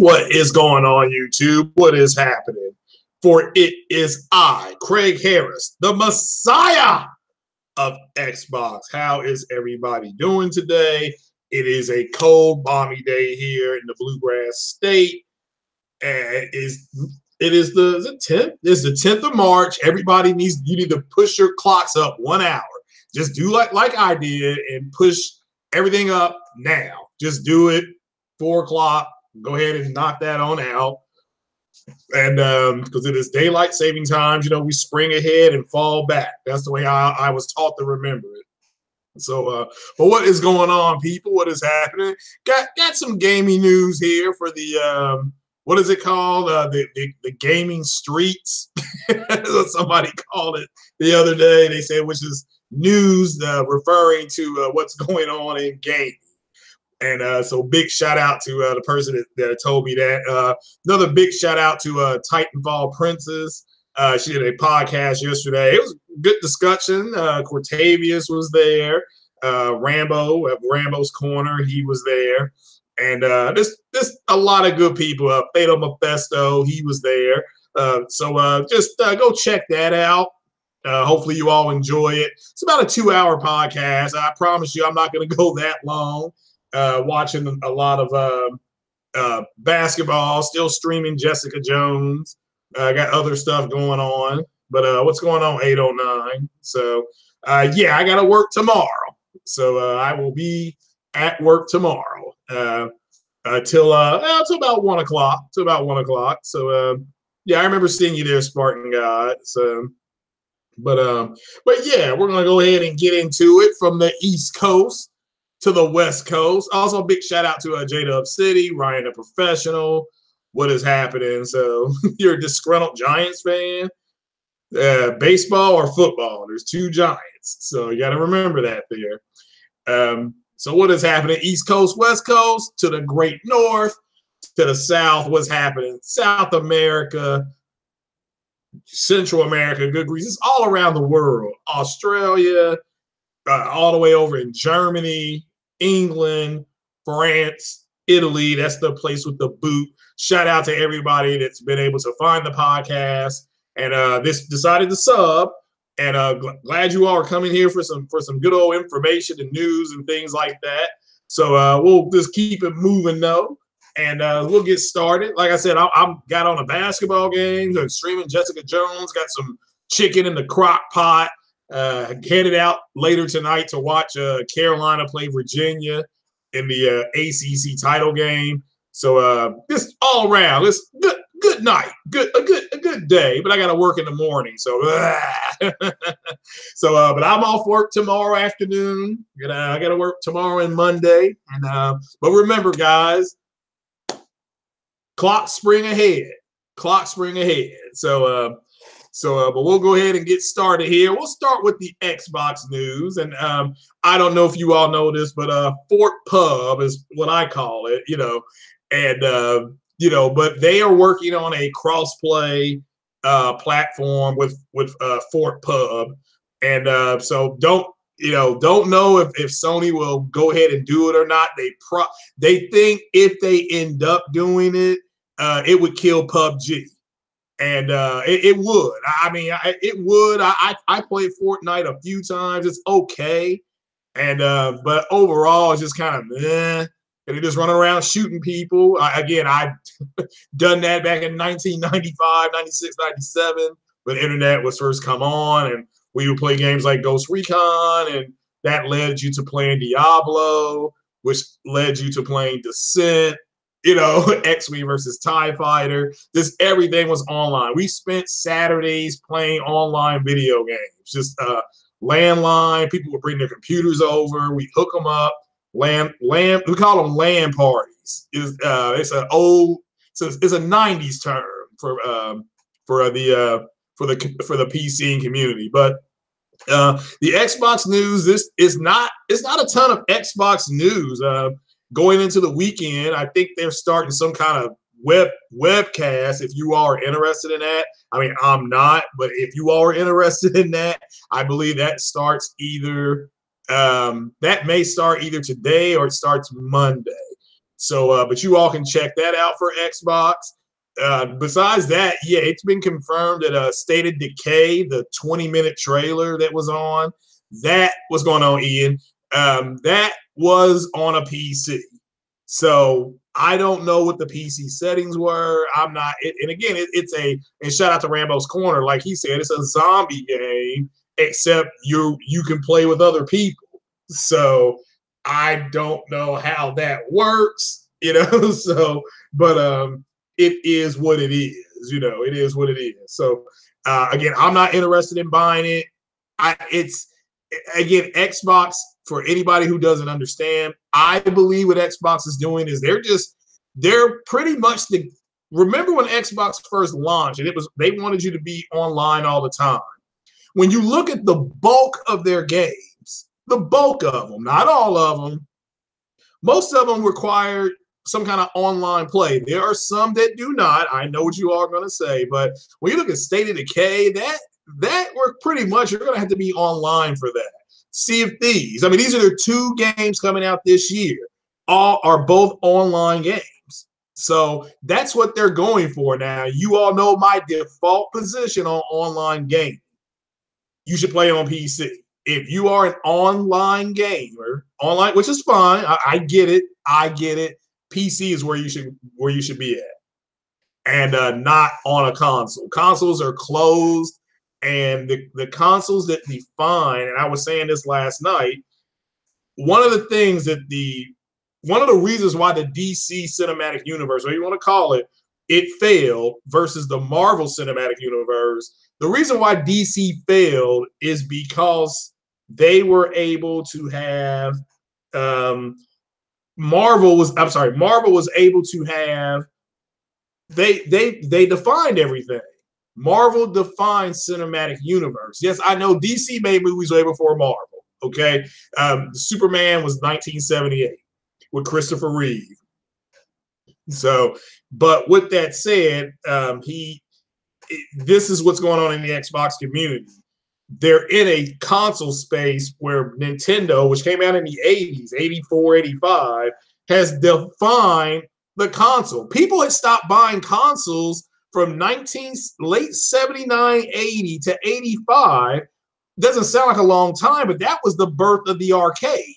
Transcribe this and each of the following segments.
What is going on, YouTube? What is happening? For it is I, Craig Harris, the Messiah of Xbox. How is everybody doing today? It is a cold, balmy day here in the Bluegrass State. And it is the 10th. It's the 10th of March. You need to push your clocks up 1 hour. Just do like I did and push everything up now. Just do it 4 o'clock. Go ahead and knock that on out. And because it is daylight saving times, we spring ahead and fall back. That's the way I was taught to remember it. So, but what is going on, people? What is happening? Got some gaming news here for the what is it called? The gaming streets. Somebody called it the other day. They said, which is news referring to what's going on in gaming. And so big shout out to the person that told me that. Another big shout out to Titanfall Princess. She did a podcast yesterday. It was a good discussion. Cortavius was there. Rambo of Rambo's Corner, he was there. And there's a lot of good people. Fatal Mephisto, he was there. So just go check that out. Hopefully you all enjoy it. It's about a 2-hour podcast. I promise you I'm not going to go that long. Watching a lot of basketball, still streaming Jessica Jones. Got other stuff going on. But what's going on, 809? So, yeah, I got to work tomorrow. So I will be at work tomorrow till about 1 o'clock. Till about 1 o'clock. So, yeah, I remember seeing you there, Spartan God. So, but yeah, we're going to go ahead and get into it from the East Coast to the West Coast. Also, a big shout out to J-Dub City, Ryan the Professional. What is happening? So, you're a disgruntled Giants fan? Baseball or football? There's 2 Giants. So, you got to remember that there. So, what is happening? East Coast, West Coast, to the Great North, to the South. What's happening? South America, Central America, good grief. It's all around the world. Australia, all the way over in Germany, England, France, Italy. That's the place with the boot. Shout out to everybody that's been able to find the podcast and this decided to sub. And glad you all are coming here for some good old information and news and things like that. So we'll just keep it moving though, and we'll get started. Like I said, I got on a basketball game, streaming Jessica Jones. Got some chicken in the crock pot. Headed out later tonight to watch Carolina play Virginia in the ACC title game. So just all around, it's good night, a good day. But I got to work in the morning, so so. But I'm off work tomorrow afternoon. I got to work tomorrow and Monday. And but remember, guys, clock spring ahead. So. But we'll go ahead and get started here. We'll start with the Xbox news. And I don't know if you all know this, but Fort Pub is what I call it, and, but they are working on a cross-play platform with Fort Pub. And so don't know if Sony will go ahead and do it or not. They think if they end up doing it, it would kill PUBG. And it would. I mean, it would. I played Fortnite a few times. It's okay. And but overall, it's just kind of meh. And they just running around shooting people. I've done that back in 1995, 96, 97, when the internet was first come on. And we would play games like Ghost Recon. And that led you to playing Diablo, which led you to playing Descent. X-Wing versus TIE Fighter. Just everything was online. We spent Saturdays playing online video games. Just landline. People would bring their computers over. We hook them up. We call them LAN parties. It's a 90s term for the PC community. But the Xbox news. It's not a ton of Xbox news. Going into the weekend, I think they're starting some kind of webcast. If you all are interested in that, I mean, I'm not, but if you all are interested in that, I believe that starts that may start either today or it starts Monday. So, but you all can check that out for Xbox. Besides that, yeah, it's been confirmed that State of Decay, the 20-minute trailer that was on, that was going on, Ian. That was on a PC. So I don't know what the PC settings were. I'm not, and again, and shout out to Rambo's Corner, like he said, it's a zombie game, except you can play with other people. So I don't know how that works, So, but it is what it is, It is what it is. So again, I'm not interested in buying it. It's again, Xbox, for anybody who doesn't understand, I believe what Xbox is doing is they're pretty much remember when Xbox first launched and they wanted you to be online all the time. When you look at the bulk of their games, the bulk of them, not all of them, most of them required some kind of online play. There are some that do not. I know what you all are going to say, but when you look at State of Decay, that were pretty much, you're going to have to be online for that. Sea of Thieves. I mean, these are the two games coming out this year. All are both online games. So that's what they're going for now. You all know my default position on online gaming. You should play on PC. If you are an online gamer, which is fine, I get it. I get it. PC is where you should be at, and not on a console. Consoles are closed, and the consoles that define. And I was saying this last night. One of the reasons why the DC cinematic universe, or you want to call it, it failed versus the Marvel cinematic universe. The reason why DC failed is because they were able to have Marvel was able to have they defined everything. Marvel defined cinematic universe. Yes, I know DC made movies way before Marvel. Okay, Superman was 1978 with Christopher Reeve. So, but with that said, this is what's going on in the Xbox community. They're in a console space where Nintendo, which came out in the 80s, 84, 85, has defined the console. People had stopped buying consoles from late 79, 80 to 85. Doesn't sound like a long time, but that was the birth of the arcade.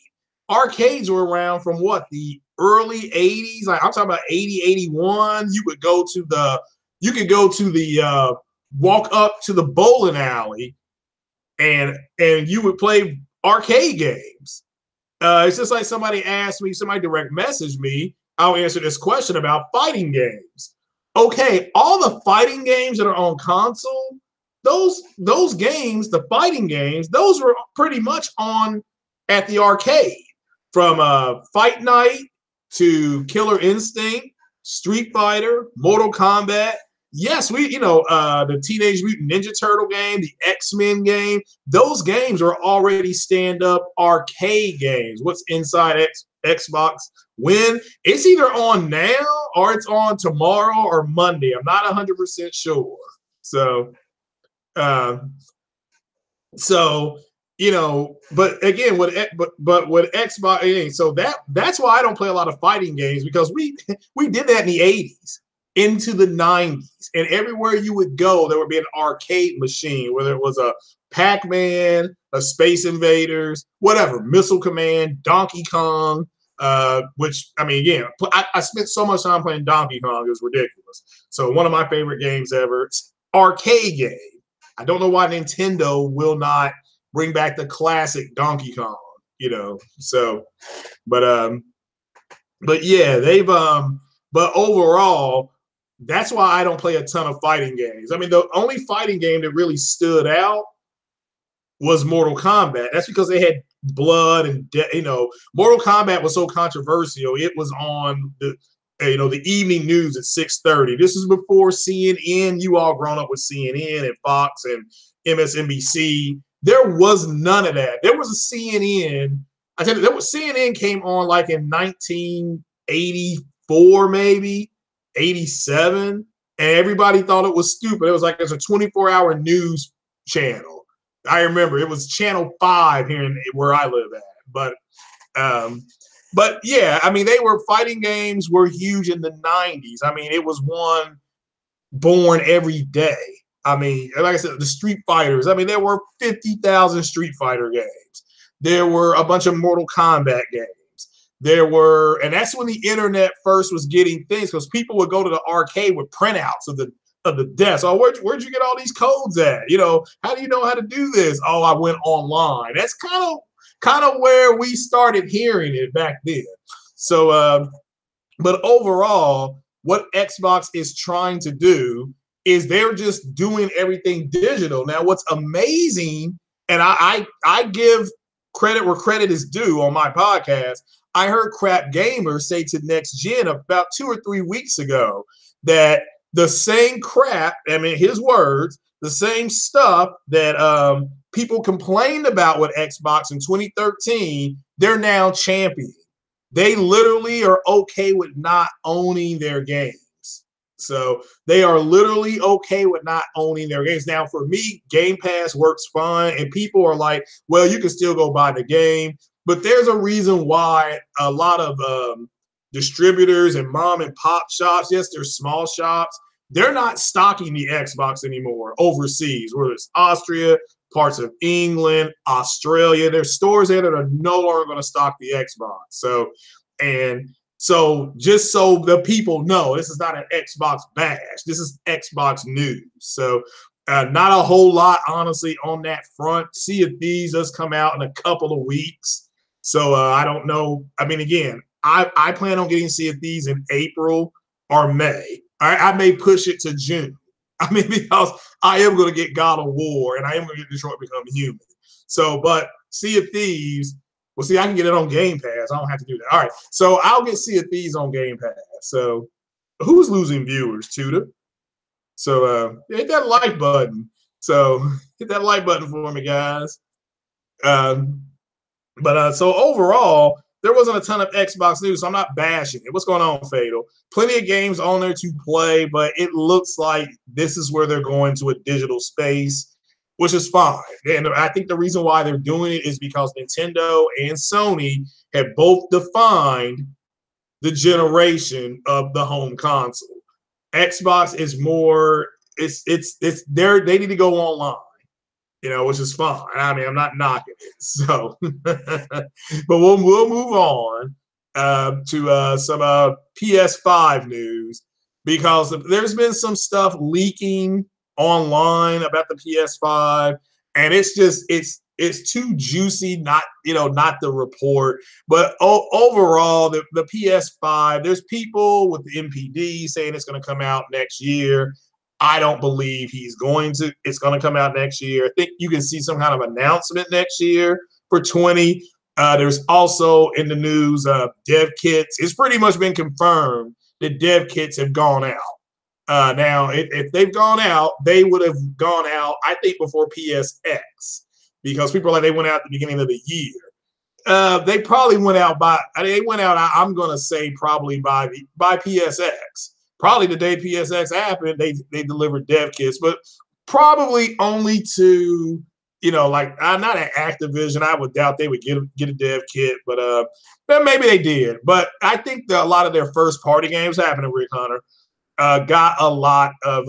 Arcades were around from what, the early 80s? Like I'm talking about 80, 81. You could go to the walk up to the bowling alley and you would play arcade games. It's just like somebody direct messaged me, I'll answer this question about fighting games. Okay, all the fighting games that are on console, those games, the fighting games, those were pretty much on at the arcade. From Fight Night to Killer Instinct, Street Fighter, Mortal Kombat. Yes, the Teenage Mutant Ninja Turtle game, the X-Men game, those games are already stand-up arcade games. What's inside Xbox? When it's either on now or it's on tomorrow or Monday. I'm not 100% sure. So, but again, with Xbox, so that's why I don't play a lot of fighting games, because we did that in the 80s into the 90s, and everywhere you would go, there would be an arcade machine, whether it was a Pac-Man, a Space Invaders, whatever, Missile Command, Donkey Kong, which, I mean, yeah, I spent so much time playing Donkey Kong, it was ridiculous. So one of my favorite games ever, arcade game. I don't know why Nintendo will not bring back the classic Donkey Kong, so, but yeah, but overall, that's why I don't play a ton of fighting games. I mean, the only fighting game that really stood out was Mortal Kombat. That's because they had blood and, Mortal Kombat was so controversial. It was on the evening news at 6:30. This is before CNN. You all grown up with CNN and Fox and MSNBC. There was none of that. There was a CNN. I tell you, CNN came on like in 1984, maybe 87, and everybody thought it was stupid. It was like it's a 24-hour news channel. I remember it was Channel 5 here where I live at. But But yeah, I mean, fighting games were huge in the 90s. I mean, it was one born every day. I mean, like I said, the Street Fighters. I mean, there were 50,000 Street Fighter games. There were a bunch of Mortal Kombat games. There were, and that's when the internet first was getting things, because people would go to the arcade with printouts of the desk. Oh, where'd you get all these codes at? You know, how do you know how to do this? Oh, I went online. That's kind of where we started hearing it back then. So, but overall, what Xbox is trying to do is they're just doing everything digital. Now, what's amazing, and I give credit where credit is due on my podcast. I heard Crap Gamer say to Next Gen about 2 or 3 weeks ago that the same crap, I mean, his words, the same stuff that people complained about with Xbox in 2013, they're now championing. They literally are okay with not owning their games. So they are literally okay with not owning their games. Now, for me, Game Pass works fine, and people are like, well, you can still go buy the game. But there's a reason why a lot of distributors and mom and pop shops, yes, they're small shops, they're not stocking the Xbox anymore overseas, whether it's Austria, parts of England, Australia. There's stores there that are no longer going to stock the Xbox. So just so the people know, this is not an Xbox bash. This is Xbox news. So not a whole lot, honestly, on that front. Sea of Thieves does come out in a couple of weeks. So I don't know. I mean, again, I plan on getting Sea of Thieves in April or May. I may push it to June. I mean, because I am going to get God of War and I am going to get Detroit Become Human. So, but Sea of Thieves, well, see, I can get it on Game Pass. I don't have to do that. All right. So I'll get Sea of Thieves on Game Pass. So who's losing viewers, Tudor? So hit that like button. So hit that like button for me, guys. So overall, there wasn't a ton of Xbox news, so I'm not bashing it. What's going on, Fatal? Plenty of games on there to play, but it looks like this is where they're going to a digital space, which is fine. And I think the reason why they're doing it is because Nintendo and Sony have both defined the generation of the home console. Xbox is more, they need to go online, which is fine. I mean, I'm not knocking it. So, but we'll move on to some PS5 news, because there's been some stuff leaking online about the PS5, and it's too juicy not to report. But overall, the PS5, there's people with the MPD saying it's going to come out next year. I don't believe it's going to come out next year. I think you can see some kind of announcement next year for 20. There's also in the news dev kits. It's pretty much been confirmed that dev kits have gone out. Now, if they've gone out, they would have gone out, I think, before PSX, because people are like, they went out at the beginning of the year. They probably went out I'm going to say probably by PSX. Probably the day PSX happened, they delivered dev kits, but probably only to, not at Activision. I would doubt they would get a dev kit, but maybe they did. But I think that a lot of their first party games happened to Rick Hunter. Got a lot of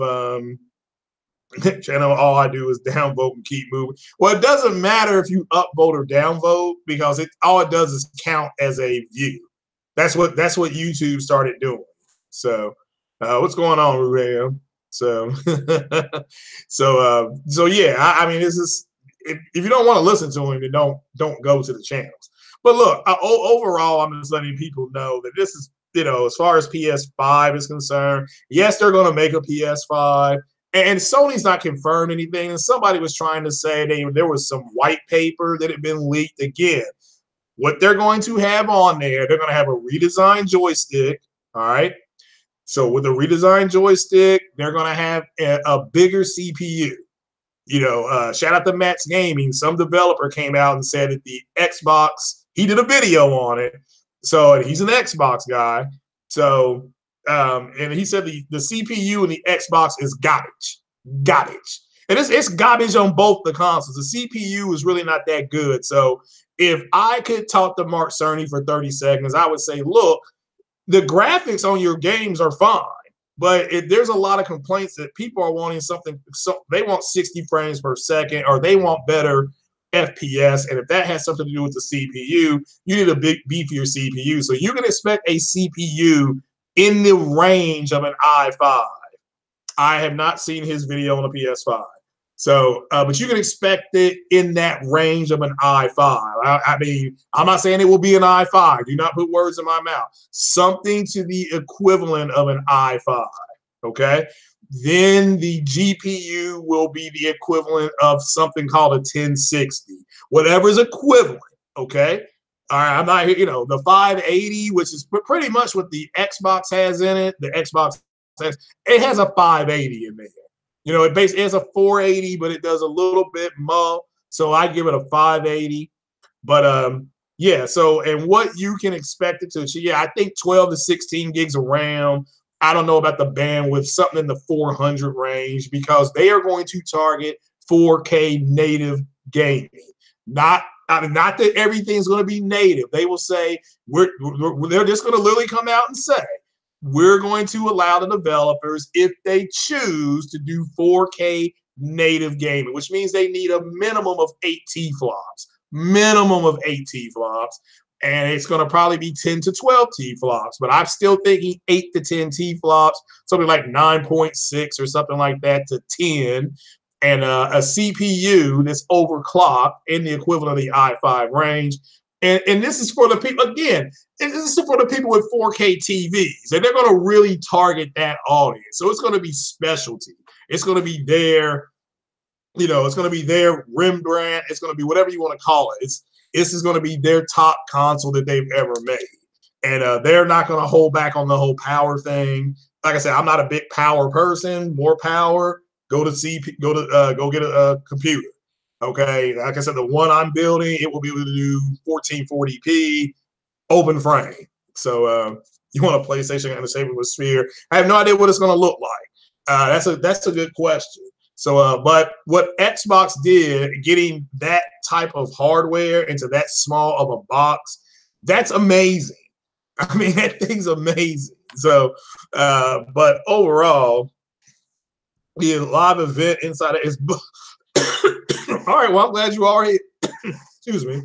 channel. All I do is downvote and keep moving. Well, it doesn't matter if you upvote or downvote, because all it does is count as a view. That's what YouTube started doing. So what's going on, Rubio? So yeah. I mean, this is, if you don't want to listen to him, then don't go to the channels. But look, overall, I'm just letting people know that this is, as far as PS5 is concerned, yes, they're going to make a PS5. And Sony's not confirmed anything. And somebody was trying to say there was some white paper that had been leaked. Again, what they're going to have on there, they're going to have a redesigned joystick. All right. So with a redesigned joystick, they're going to have a bigger CPU. Shout out to Matt's Gaming. Some developer came out and said that the Xbox, he did a video on it. So he's an Xbox guy. So, and he said the CPU and the Xbox is garbage. And it's garbage on both the consoles. The CPU is really not that good. So if I could talk to Mark Cerny for 30 seconds, I would say, look, the graphics on your games are fine, but there's a lot of complaints that people are wanting something. So they want 60 frames per second, or they want better FPS. And if that has something to do with the CPU, you need a big beefier CPU. So you can expect a CPU in the range of an i5. I have not seen his video on the PS5. So, but you can expect it in that range of an i5. I mean, I'm not saying it will be an i5. Do not put words in my mouth. Something to the equivalent of an i5. Okay. Then the GPU will be the equivalent of something called a 1060. Whatever is equivalent. Okay. All right. I'm not here. You know, the 580, which is pretty much what the Xbox has in it. The Xbox it has a 580 in there. You know, it has a 480, but it does a little bit more. So I give it a 580. But yeah, so and what you can expect it to achieve, yeah, I think 12 to 16 gigs of RAM. I don't know about the bandwidth, something in the 400 range, because they are going to target 4K native gaming. Not that everything's going to be native. They will say they're just going to literally come out and say, we're going to allow the developers, if they choose, to do 4K native gaming, which means they need a minimum of 8 T-flops. Minimum of 8 T-flops. And it's going to probably be 10 to 12 T-flops. But I'm still thinking 8 to 10 T-flops, something like 9.6 or something like that to 10. And a CPU that's overclocked in the equivalent of the i5 range. And this is for the people, again, this is for the people with 4K TVs. And they're going to really target that audience. So it's going to be specialty. It's going to be their, you know, it's going to be their Rembrandt. It's going to be whatever you want to call it. This is going to be their top console that they've ever made. And they're not going to hold back on the whole power thing. Like I said, I'm not a big power person. More power, go get a computer. Okay, like I said, the one I'm building, it will be able to do 1440p open frame. So you want a PlayStation and a Saber Sphere? I have no idea what it's going to look like. That's a good question. So, but what Xbox did, getting that type of hardware into that small of a box, that's amazing. I mean, that thing's amazing. So, but overall, the live event inside of is. All right, well, I'm glad you all are here. Excuse me.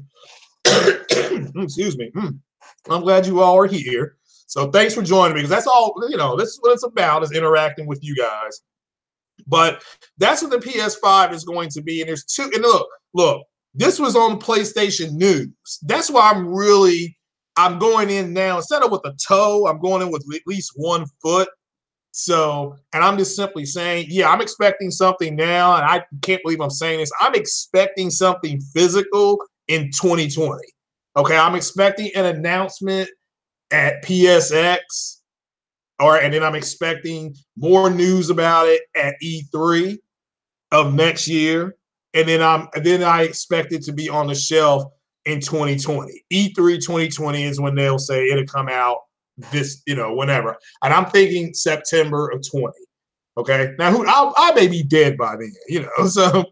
Excuse me. I'm glad you all are here. So thanks for joining me, because that's all, you know, this is what it's about, is interacting with you guys. But that's what the PS5 is going to be. And there's two, and look, this was on PlayStation News. That's why I'm going in now. Instead of with a toe, I'm going in with at least 1 foot. So, and I'm just simply saying, yeah, I'm expecting something now, and I can't believe I'm saying this. I'm expecting something physical in 2020. Okay, I'm expecting an announcement at PSX, and then I'm expecting more news about it at E3 of next year, and then I expect it to be on the shelf in 2020. E3 2020 is when they'll say it'll come out. This, you know, whenever, and I'm thinking September of 20. Okay, now I may be dead by then, you know.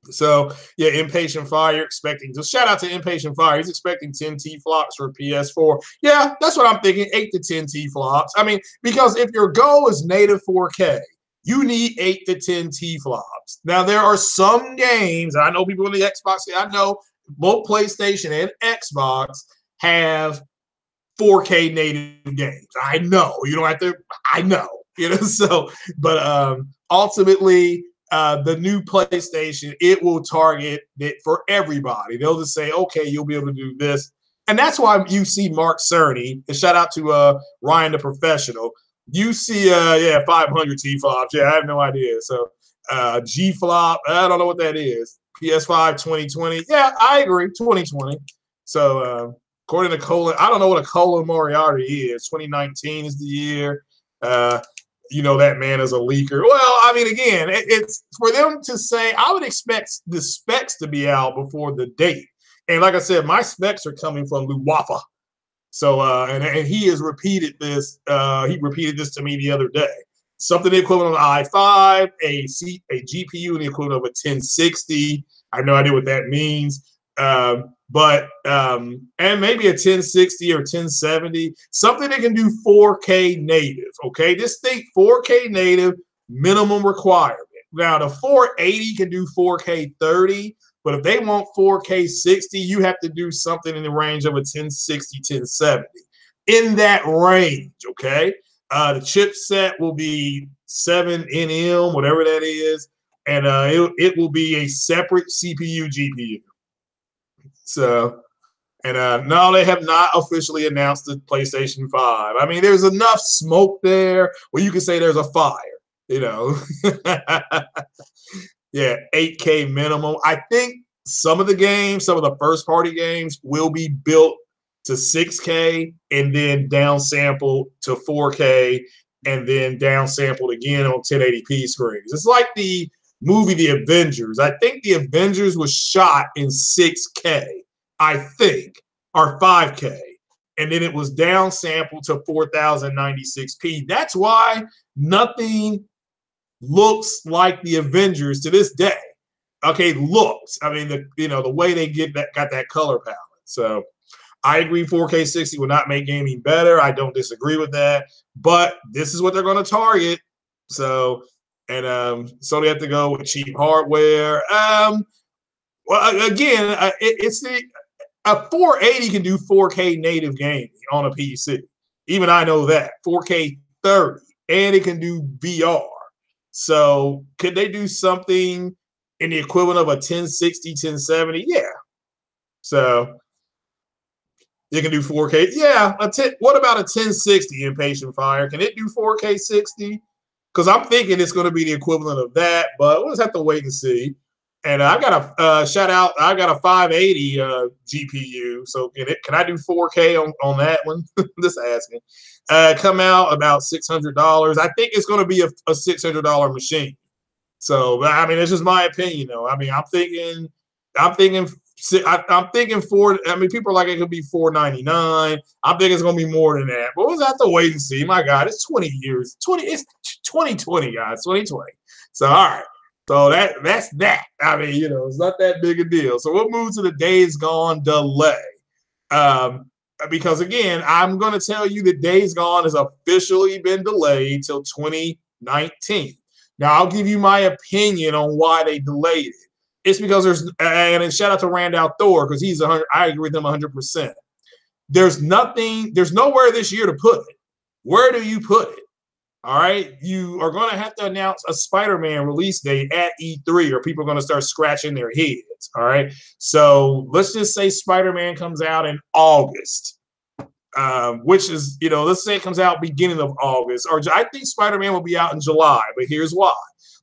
So yeah, Impatient Fire expecting. Just shout out to Impatient Fire. He's expecting 10 T-flops for PS4. Yeah, that's what I'm thinking. 8 to 10 T-flops. I mean, because if your goal is native 4K, you need 8 to 10 T-flops. Now there are some games. I know people in the Xbox. I know both PlayStation and Xbox have 4K native games. I know. You don't have to, I know, you know. So, but ultimately, the new PlayStation, it will target it for everybody. They'll just say, okay, you'll be able to do this. And that's why you see Mark Cerny, and shout out to Ryan the Professional. You see, 500 T-flops. Yeah, I have no idea. So G-flop, I don't know what that is. PS5 2020. Yeah, I agree, 2020. So according to Colin, I don't know what a Colin Moriarty is. 2019 is the year. You know, that man is a leaker. Well, I mean, again, it's for them to say, I would expect the specs to be out before the date. And like I said, my specs are coming from Luwafa. So, and he has repeated this. He repeated this to me the other day. Something the equivalent of an i5, a GPU in the equivalent of a 1060. I have no idea what that means. But and maybe a 1060 or 1070, something that can do 4K native. Okay, just think 4K native minimum requirement. Now the 480 can do 4K 30, but if they want 4K 60, you have to do something in the range of a 1060, 1070, in that range. Okay, the chipset will be 7nm, whatever that is, and it will be a separate CPU, GPU. So, and no, they have not officially announced the PlayStation 5. I mean, there's enough smoke there where you can say there's a fire, you know. Yeah, 8K minimum. I think some of the games, some of the first party games will be built to 6K and then downsampled to 4K and then downsampled again on 1080p screens. It's like the movie The Avengers. I think The Avengers was shot in 6K, I think, or 5K, and then it was downsampled to 4096p. That's why nothing looks like The Avengers to this day. Okay, looks. I mean, the way they got that color palette. So I agree 4K 60 will not make gaming better. I don't disagree with that, but this is what they're going to target. So, and so they have to go with cheap hardware. Well, again, a 480 can do 4K native gaming on a PC. Even I know that. 4K 30, and it can do VR. So could they do something in the equivalent of a 1060, 1070? Yeah. So you can do 4K. Yeah. What about a 1060 Impatient Fire? Can it do 4K 60? Because I'm thinking it's going to be the equivalent of that, but we'll just have to wait and see. And I got a shout out. I got a 580 GPU. So can I do 4K on that one? Just asking. Come out about $600. I think it's going to be a $600 machine. So I mean, it's just my opinion, though. I mean, I'm thinking four. I mean, people are like it could be $499. I'm thinking it's gonna be more than that. But we'll have to wait and see. My God, it's 20 years. It's 2020, guys. 2020. So all right. So that's that. I mean, it's not that big a deal. So we'll move to the Days Gone delay. Because again, I'm gonna tell you that Days Gone has officially been delayed till 2019. Now I'll give you my opinion on why they delayed it. It's because and shout out to Randall Thor because he's 100. I agree with him 100%. There's nowhere this year to put it. Where do you put it? All right, you are going to have to announce a Spider-Man release date at E3, or people are going to start scratching their heads. All right, so let's just say Spider-Man comes out in August, which is let's say it comes out beginning of August, or I think Spider-Man will be out in July. But here's why.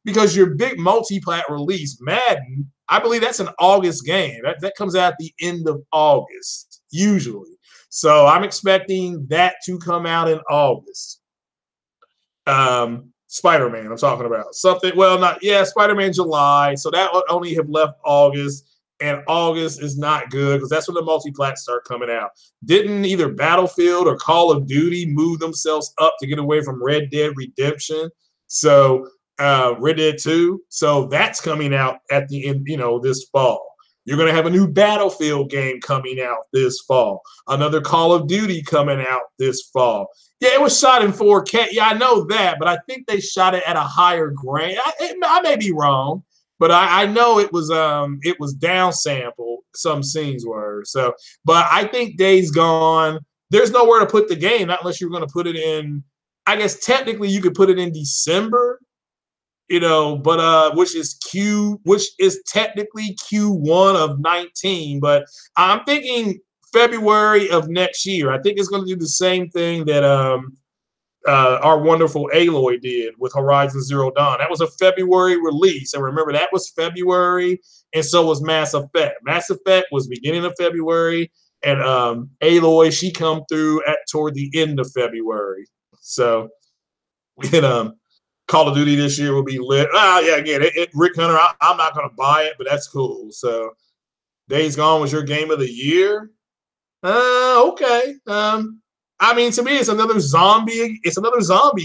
Because your big multi-plat release, Madden, I believe that's an August game. That comes out at the end of August, usually. So I'm expecting that to come out in August. Spider-Man, I'm talking about. Spider-Man July. So that would only have left August. And August is not good because that's when the multi-plats start coming out. Didn't either Battlefield or Call of Duty move themselves up to get away from Red Dead Redemption? So Red Dead 2. So that's coming out at the end, this fall. You're going to have a new Battlefield game coming out this fall. Another Call of Duty coming out this fall. Yeah, it was shot in 4K. Yeah, I know that, but I think they shot it at a higher grade. I may be wrong, but I know it was downsampled. Some scenes were. So, but I think Days Gone, there's nowhere to put the game, not unless you're going to put it in. I guess technically you could put it in December. But which is technically Q1 of 19, but I'm thinking February of next year. I think it's going to do the same thing that our wonderful Aloy did with Horizon Zero Dawn. That was a February release, and remember that was February, and so was Mass Effect. Mass Effect was beginning of February, and Aloy, she come through toward the end of February. So, Call of Duty this year will be lit. Yeah, again, Rick Hunter, I'm not going to buy it, but that's cool. So, Days Gone was your game of the year? Okay. I mean, to me, it's another zombie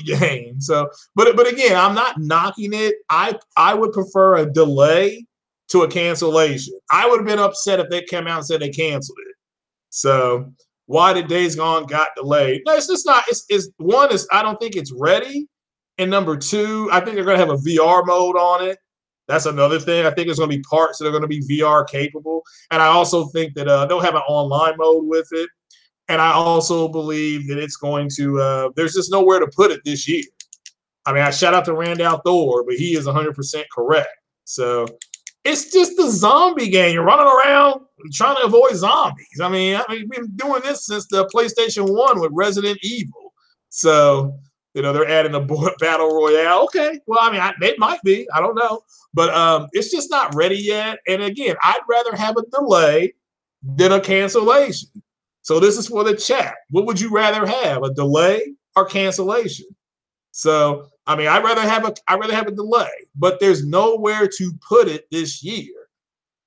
game. So, but again, I'm not knocking it. I would prefer a delay to a cancellation. I would have been upset if they came out and said they canceled it. So why did Days Gone got delayed? No, it's just not. It's one is I don't think it's ready, and number two, I think they're going to have a VR mode on it. That's another thing. I think there's going to be parts that are going to be VR capable, and I also think that they'll have an online mode with it. And I also believe that it's going to. There's just nowhere to put it this year. I mean, I shout out to Randall Thor, but he is 100% correct. So it's just a zombie game. You're running around trying to avoid zombies. I mean, we've been doing this since the PlayStation 1 with Resident Evil. So, they're adding a battle royale. Okay. Well, I mean, they might be. I don't know. But it's just not ready yet. And again, I'd rather have a delay than a cancellation. So this is for the chat. What would you rather have, a delay or cancellation? So, I mean, I'd rather have a delay, but there's nowhere to put it this year.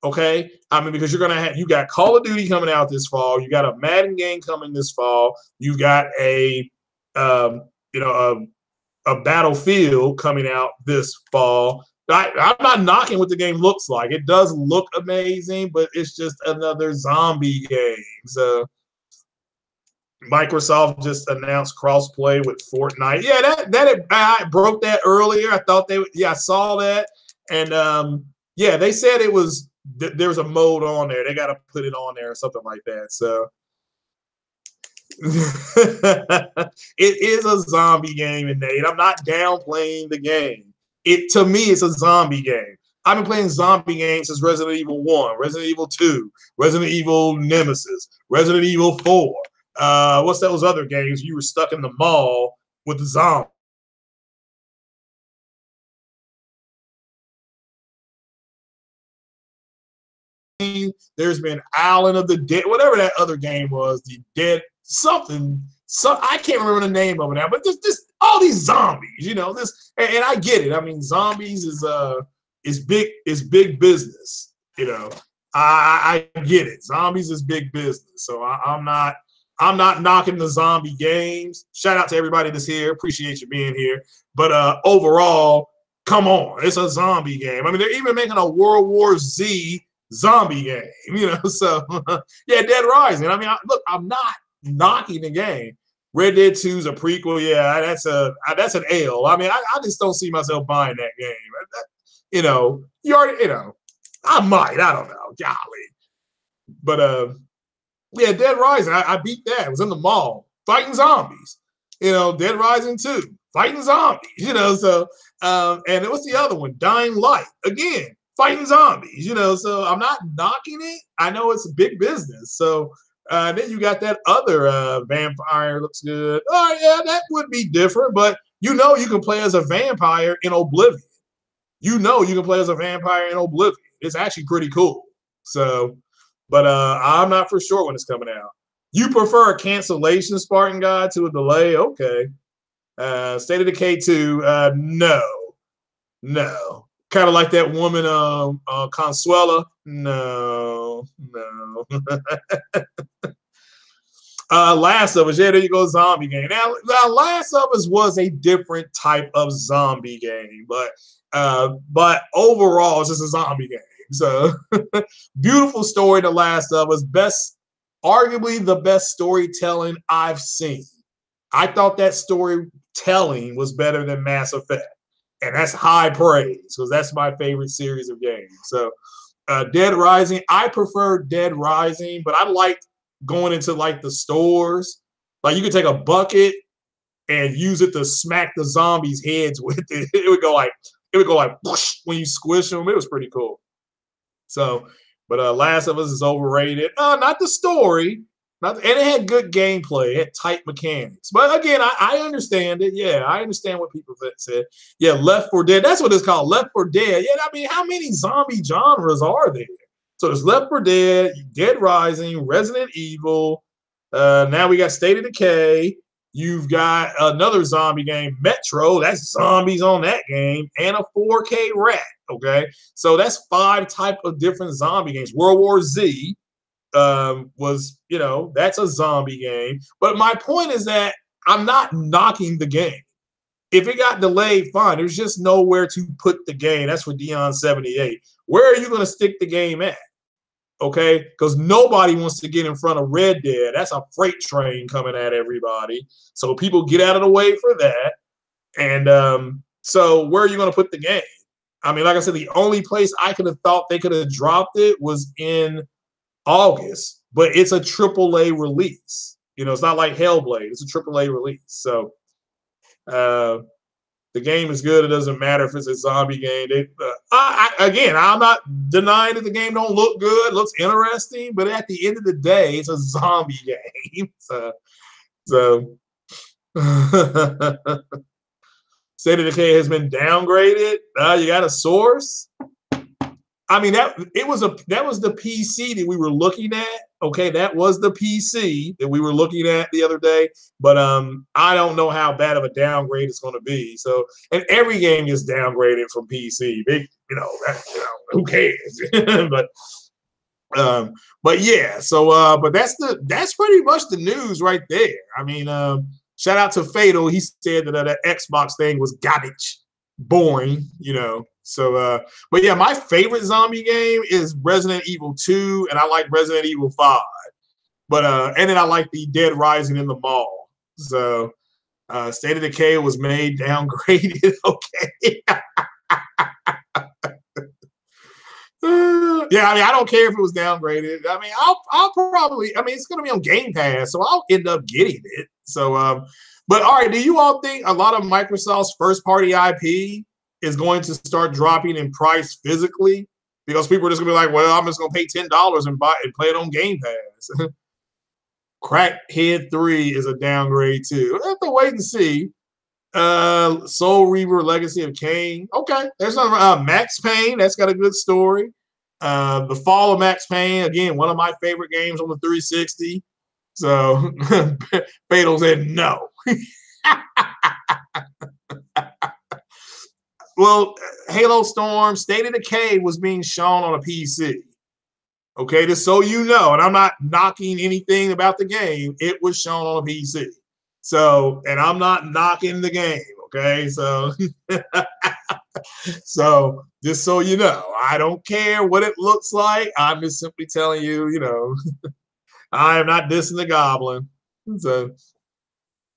Okay, I mean, because you got Call of Duty coming out this fall, you got a Madden game coming this fall, you got a Battlefield coming out this fall. I'm not knocking what the game looks like. It does look amazing, but it's just another zombie game. So Microsoft just announced crossplay with Fortnite. Yeah, I broke that earlier. I thought I saw that, and they said it was there's a mode on there. They got to put it on there or something like that. So it is a zombie game, and Nate, I'm not downplaying the game. To me, it's a zombie game. I've been playing zombie games since Resident Evil 1, Resident Evil 2, Resident Evil Nemesis, Resident Evil 4. What's those other games? You were stuck in the mall with the zombies. There's been Island of the Dead, whatever that other game was, the Dead something. So I can't remember the name of it now, but just all these zombies, this, and I get it. I mean, zombies is big business. I get it. Zombies is big business. So I'm not knocking the zombie games. Shout out to everybody that's here. Appreciate you being here. But overall, come on, it's a zombie game. I mean, they're even making a World War Z zombie game. So yeah, Dead Rising. I mean, I'm not knocking the game. Red Dead 2 is a prequel. Yeah, that's an L. I mean, I just don't see myself buying that game. You already, I might. I don't know. Golly. But yeah, Dead Rising. I beat that. It was in the mall fighting zombies. Dead Rising 2 fighting zombies. So and what's the other one? Dying Light again fighting zombies. So I'm not knocking it. I know it's a big business. So. Then you got that other vampire looks good. Oh yeah, that would be different, but you can play as a vampire in Oblivion. You can play as a vampire in Oblivion. It's actually pretty cool. So, but I'm not for sure when it's coming out. You prefer a cancellation, Spartan God, to a delay? Okay. State of Decay 2, no. Kind of like that woman, Consuela. No. Last of Us. Yeah, there you go, zombie game. Now, Last of Us was a different type of zombie game, but overall, it's just a zombie game. So, beautiful story, The Last of Us. Arguably the best storytelling I've seen. I thought that storytelling was better than Mass Effect. And that's high praise because that's my favorite series of games. So Dead Rising, I prefer Dead Rising, but I like going into like the stores. Like you could take a bucket and use it to smack the zombies' heads with it. It would go like whoosh when you squish them. It was pretty cool. So, but Last of Us is overrated. Not the story. And it had good gameplay. It had tight mechanics. But again, I understand it. Yeah, I understand what people said. Yeah, Left 4 Dead. That's what it's called, Left 4 Dead. Yeah, I mean, how many zombie genres are there? So there's Left 4 Dead, Dead Rising, Resident Evil. Now we got State of Decay. You've got another zombie game, Metro. That's zombies on that game. And a 4K rat, okay? So that's 5 type of different zombie games. World War Z. Was, that's a zombie game. But my point is that I'm not knocking the game. If it got delayed, fine. There's just nowhere to put the game. That's for Dion78. where are you going to stick the game at? Okay, because nobody wants to get in front of Red Dead. That's a freight train coming at everybody. So people get out of the way for that. And so where are you going to put the game? I mean, like I said, the only place I could have thought they could have dropped it was in August, but it's a AAA release. You know, it's not like Hellblade. It's a AAA release. So the game is good. It doesn't matter if it's a zombie game. Again, I'm not denying that the game don't look good. It looks interesting, but at the end of the day, it's a zombie game. So State of Decay has been downgraded. You got a source. I mean, that was the PC that we were looking at. Okay, that was the PC that we were looking at the other day. But I don't know how bad of a downgrade it's going to be. So, and every game is downgraded from PC. Who cares? but yeah. So, but that's pretty much the news right there. I mean, shout out to Fatal. He said that that Xbox thing was garbage, boring. You know. So, but yeah, my favorite zombie game is Resident Evil 2, and I like Resident Evil 5. But and then I like the Dead Rising in the Mall. So, State of Decay was made downgraded. Okay. Yeah, I mean, I don't care if it was downgraded. I mean, I'll probably. I mean, it's going to be on Game Pass, so I'll end up getting it. So, but all right, do you all think a lot of Microsoft's first-party IP is going to start dropping in price physically because people are just gonna be like, well, I'm just gonna pay $10 and play it on Game Pass. Crackhead 3 is a downgrade too. I have to wait and see. Soul Reaver Legacy of Kain. Okay, there's another Max Payne. That's got a good story. The Fall of Max Payne, again, one of my favorite games on the 360. So Fatal said no. Well, Halo Storm, State of Decay was being shown on a PC. Okay, just so you know, and I'm not knocking anything about the game. It was shown on a PC. So, and I'm not knocking the game. Okay, so, so just so you know, I don't care what it looks like. I'm just simply telling you, you know, I am not dissing the goblin. So.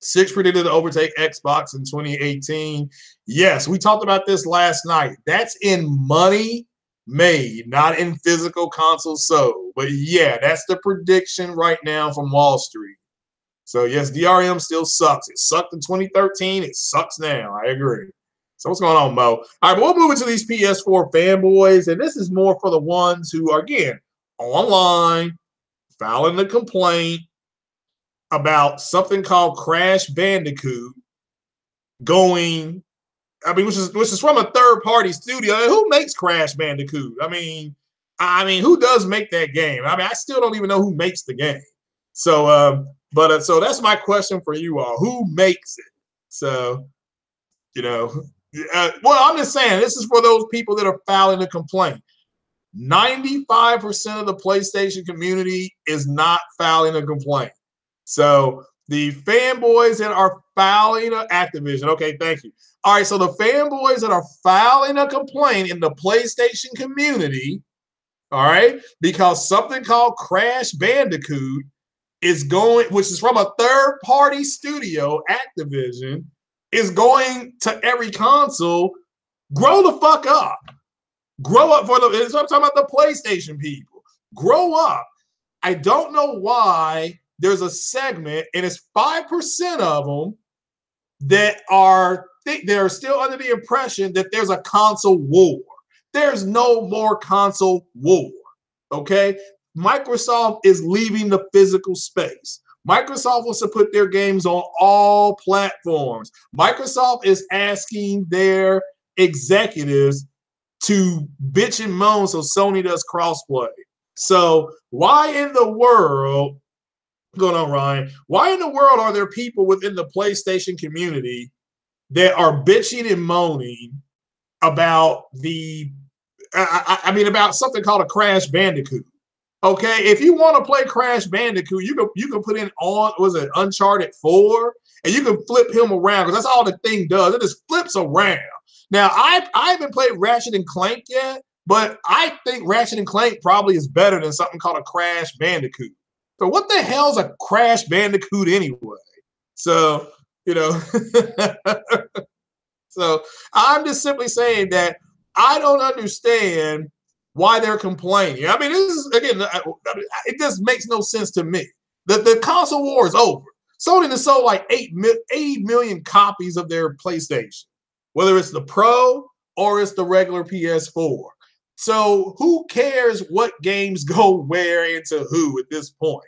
6 predicted to overtake Xbox in 2018. Yes, we talked about this last night. That's in money made, not in physical consoles sold. But yeah, that's the prediction right now from Wall Street. So yes, DRM still sucks. It sucked in 2013. It sucks now. I agree. So what's going on, Mo? All right, but we'll move into these PS4 fanboys. And this is more for the ones who are, again, online, filing the complaint about something called Crash Bandicoot going, I mean, which is from a third-party studio. Who makes Crash Bandicoot? I mean, who does make that game? I mean, I still don't even know who makes the game. So, so that's my question for you all. Who makes it? So, you know, well, I'm just saying, this is for those people that are filing a complaint. 95% of the PlayStation community is not filing a complaint. So the fanboys that are filing Activision, okay, thank you. All right, so the fanboys that are filing a complaint in the PlayStation community, all right, because something called Crash Bandicoot is going, which is from a third-party studio, Activision, is going to every console. Grow the fuck up. Grow up I'm talking about the PlayStation people. Grow up. I don't know why. There's a segment, and it's 5% of them that they're still under the impression that there's a console war. There's no more console war, okay? Microsoft is leaving the physical space. Microsoft wants to put their games on all platforms. Microsoft is asking their executives to bitch and moan so Sony does crossplay. So why in the world... What's going on, Ryan? Why in the world are there people within the PlayStation community that are bitching and moaning about about something called a Crash Bandicoot? Okay, if you want to play Crash Bandicoot, you can put in Uncharted 4, and you can flip him around because that's all the thing does. It just flips around. Now, I haven't played Ratchet and Clank yet, But I think Ratchet and Clank probably is better than something called a Crash Bandicoot. So what the hell's a Crash Bandicoot anyway? So, you know, so I'm just simply saying that I don't understand why they're complaining. I mean, this is, again, it just makes no sense to me. The console war is over. Sony has sold like 80 million copies of their PlayStation, whether it's the Pro or it's the regular PS4. So who cares what games go where and to who at this point?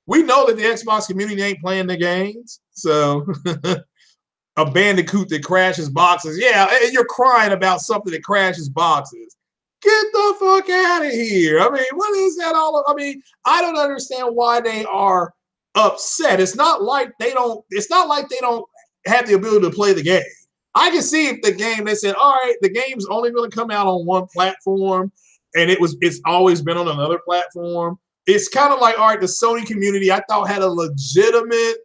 We know that the Xbox community ain't playing the games. So a Bandicoot that crashes boxes. Yeah, and you're crying about something that crashes boxes. Get the fuck out of here. I mean, what is that all of? I mean, I don't understand why they are upset. It's not like they don't have the ability to play the game. I can see if the game, they said, all right, the game's only going to come out on one platform, and it's always been on another platform. It's kind of like, all right, the Sony community, I thought had a legitimate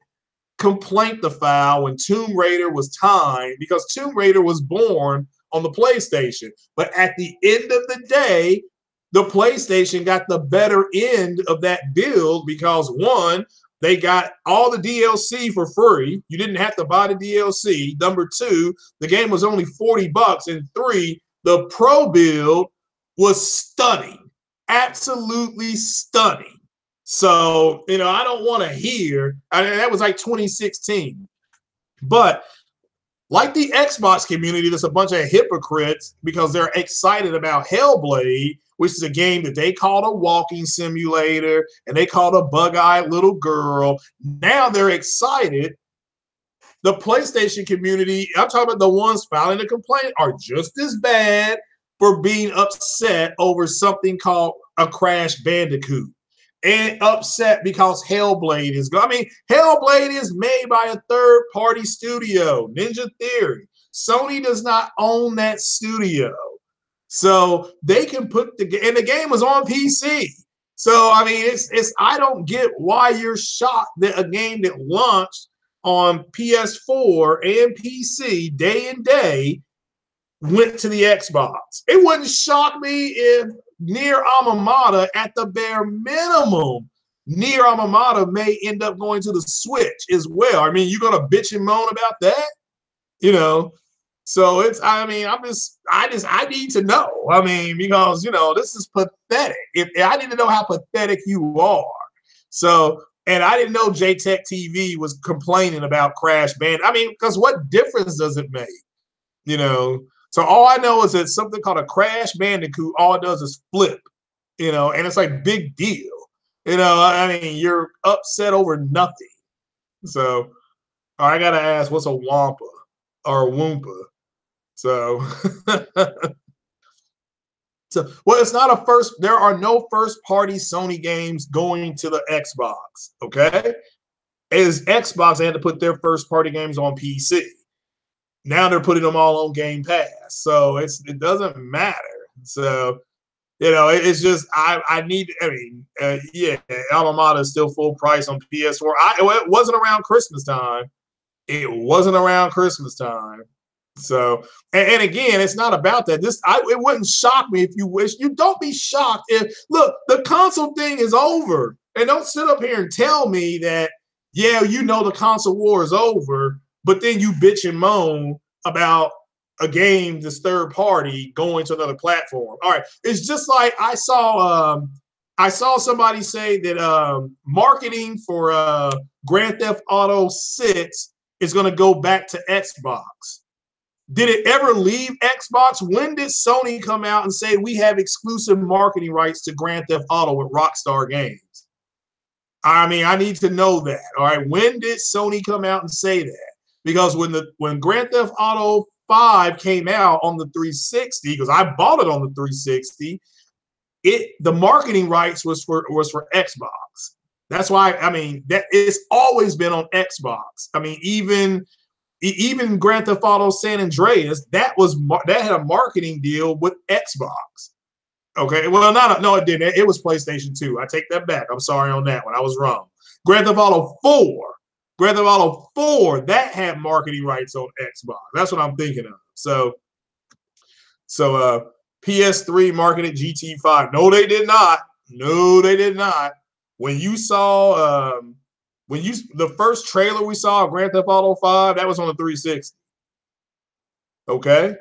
complaint to file when Tomb Raider was timed, because Tomb Raider was born on the PlayStation. But at the end of the day, the PlayStation got the better end of that build because, one, they got all the DLC for free. You didn't have to buy the DLC. Number two, the game was only $40. And three, the Pro build was stunning. Absolutely stunning. So, you know, I don't want to hear, I mean, that was like 2016. But like the Xbox community, there's a bunch of hypocrites because they're excited about Hellblade, which is a game that they called a walking simulator and they called a bug-eyed little girl. Now they're excited. The PlayStation community, I'm talking about the ones filing a complaint, are just as bad for being upset over something called a Crash Bandicoot. And upset because Hellblade is going. I mean, Hellblade is made by a third-party studio, Ninja Theory. Sony does not own that studio. So they can put the game, and the game was on PC. So, I mean, it's I don't get why you're shocked that a game that launched on PS4 and PC day and day went to the Xbox. It wouldn't shock me if Nier Automata, at the bare minimum, Nier Automata may end up going to the Switch as well. I mean, you're gonna bitch and moan about that, you know? So it's, I mean, I need to know. I mean, because, you know, this is pathetic. If I need to know how pathetic you are. So, and I didn't know JTech TV was complaining about Crash Band. I mean, because what difference does it make? You know? So all I know is that something called a Crash Bandicoot, all it does is flip, you know, and it's like big deal. You know, I mean, you're upset over nothing. So I got to ask, what's a Wampa or a Woompa? So, well, it's not a first, there are no first party Sony games going to the Xbox, okay? As Xbox, they had to put their first party games on PC. Now they're putting them all on Game Pass. So it doesn't matter. So, you know, it's just, I need, I mean, yeah, Automata is still full price on PS4. It wasn't around Christmas time. It wasn't around Christmas time. So, and again, it's not about that. It wouldn't shock me if you wish. You don't be shocked if, look, the console thing is over. And don't sit up here and tell me that, yeah, you know, the console war is over, but then you bitch and moan about a game that's third party going to another platform. All right. It's just like I saw somebody say that marketing for Grand Theft Auto 6 is going to go back to Xbox. Did it ever leave Xbox? When did Sony come out and say we have exclusive marketing rights to Grand Theft Auto with Rockstar Games? I mean, I need to know that. All right. When did Sony come out and say that? Because when Grand Theft Auto 5 came out on the 360, because I bought it on the 360, the marketing rights was for Xbox. That's why, I mean, that it's always been on Xbox. I mean, even Grand Theft Auto San Andreas, that had a marketing deal with Xbox. Okay, well, no, it didn't. It was PlayStation 2. I take that back. I'm sorry on that one. I was wrong. Grand Theft Auto 4, that had marketing rights on Xbox. That's what I'm thinking of. So PS3 marketed GT5. No, they did not. No, they did not. When you saw the first trailer we saw of Grand Theft Auto 5, that was on the 360. Okay.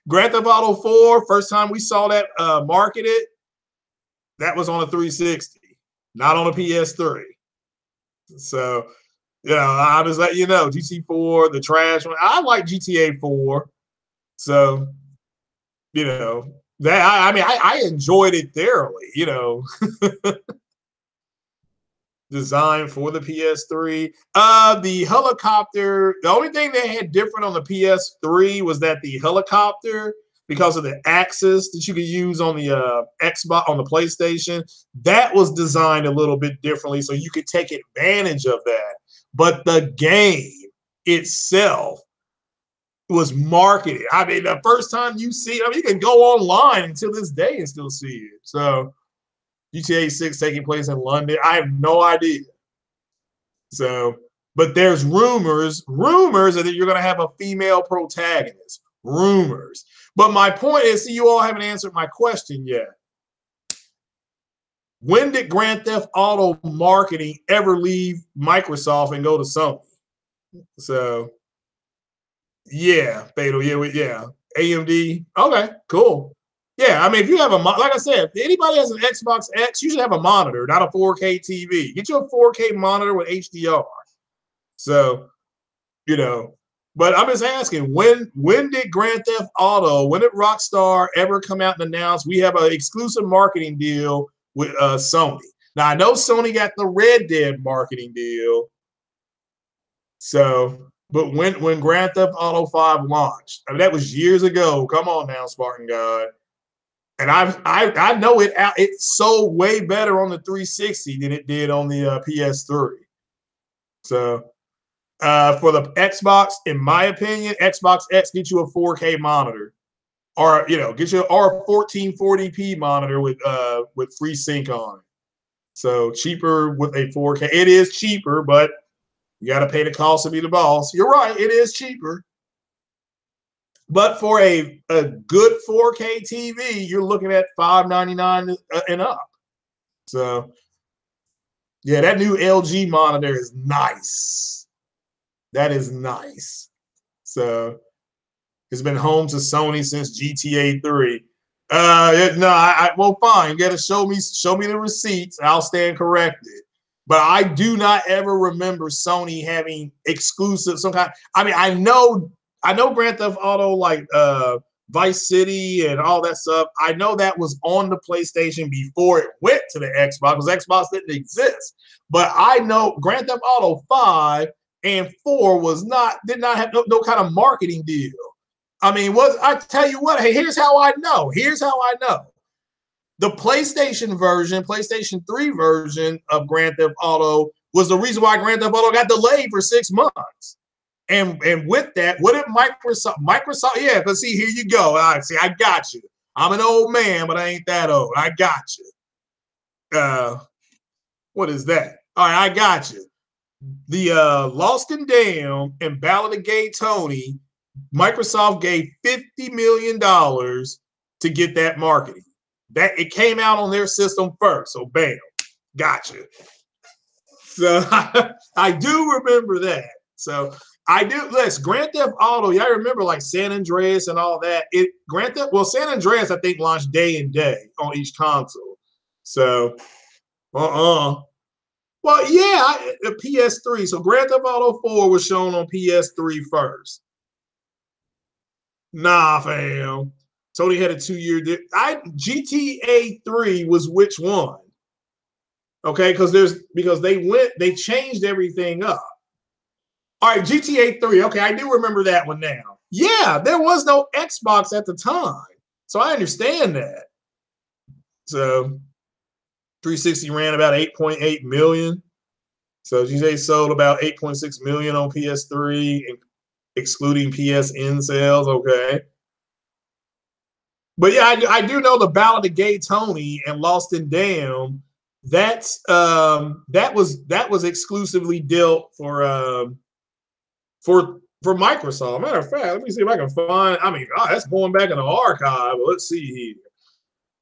Grand Theft Auto 4, first time we saw that marketed, that was on a 360, not on a PS3. So, I'll just let you know, GT4, the trash one. I like GTA 4. So, that I enjoyed it thoroughly, designed for the PS3. The helicopter, the only thing they had different on the PS3 was that the helicopter, because of the axis that you could use on the Xbox, on the PlayStation, that was designed a little bit differently so you could take advantage of that. But the game itself was marketed. I mean, the first time you see it, you can go online until this day and still see it. So GTA 6 taking place in London. I have no idea. So, but there's rumors that you're going to have a female protagonist. Rumors. But my point is, see, you all haven't answered my question yet. When did Grand Theft Auto marketing ever leave Microsoft and go to Sony? So, yeah, Fatal, yeah. AMD. Okay, cool. Yeah, I mean, if you have like I said, if anybody has an Xbox X, you should have a monitor, not a 4K TV. Get you a 4K monitor with HDR. So, but I'm just asking, when did Grand Theft Auto, when did Rockstar ever come out and announce we have an exclusive marketing deal with Sony? Now, I know Sony got the Red Dead marketing deal. So, but when Grand Theft Auto 5 launched, I mean, that was years ago. Come on now, Spartan God. And I know it sold way better on the 360 than it did on the PS3. So for the Xbox, in my opinion, Xbox X gets you a 4K monitor, or get you a 1440p monitor with FreeSync on it. So cheaper with a 4K. It is cheaper, but you got to pay the cost to be the boss. You're right, it is cheaper. But for a good 4K TV, you're looking at $599 and up. So, yeah, that new LG monitor is nice. That is nice. So, it's been home to Sony since GTA 3. Well, fine. You got to show me the receipts. I'll stand corrected. But I do not ever remember Sony having exclusive some kind. I mean, I know Grand Theft Auto, like Vice City and all that stuff. I know that was on the PlayStation before it went to the Xbox, because Xbox didn't exist. But I know Grand Theft Auto 5 and 4 did not have no kind of marketing deal. I mean, I tell you what, hey, here's how I know. The PlayStation 3 version of Grand Theft Auto was the reason why Grand Theft Auto got delayed for 6 months. And with that, what did Microsoft, yeah, because see, here you go. I got you. I'm an old man, but I ain't that old. I got you. What is that? All right, I got you. The Lost and Damned and Ballad of Gay Tony, Microsoft gave $50 million to get that marketing. That it came out on their system first. So bam, gotcha. So I do remember that. So I do. Listen, Grand Theft Auto. Y'all remember like San Andreas and all that. San Andreas I think launched day and day on each console. So, Well, yeah, the PS3. So Grand Theft Auto 4 was shown on PS3 first. Nah, fam. Sony had a 2-year. GTA 3 was which one? Okay, because they changed everything up. All right, GTA 3. Okay, I do remember that one now. Yeah, there was no Xbox at the time, so I understand that. So 360 ran about 8.8 million. So GTA sold about 8.6 million on PS3, excluding PSN sales. Okay. But yeah, I do know the Ballad of Gay Tony and Lost and Damned. That was exclusively dealt for for Microsoft. Matter of fact, let me see if I can find. I mean, that's going back in the archive. But let's see here.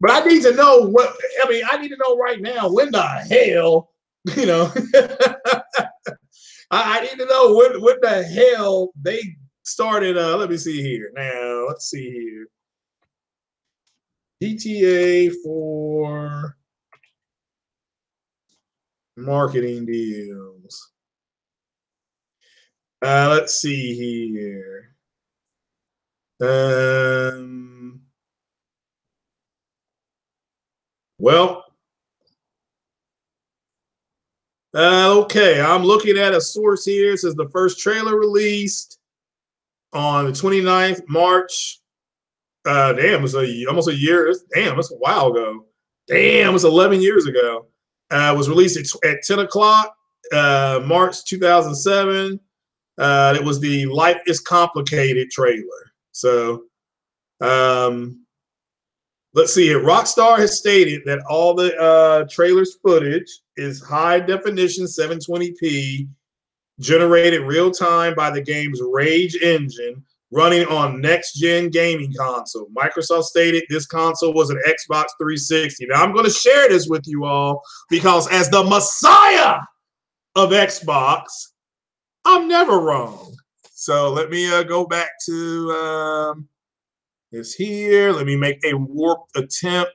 But I need to know what. I mean, I need to know right now when the hell, you know. I need to know when the hell they started. Let me see here. Now, let's see here. GTA 4 marketing deals. Let's see here. Well, okay. I'm looking at a source here. It says the first trailer released on the 29th March. Damn, it's almost a year. Damn, that's a while ago. Damn, it's 11 years ago. Was released at 10 o'clock, March 2007. It was the Life is Complicated trailer. So let's see here. Rockstar has stated that all the trailer's footage is high definition 720p, generated real time by the game's Rage engine, running on next-gen gaming console. Microsoft stated this console was an Xbox 360. Now, I'm going to share this with you all because as the messiah of Xbox, I'm never wrong. So let me go back to this here. Let me make a warped attempt.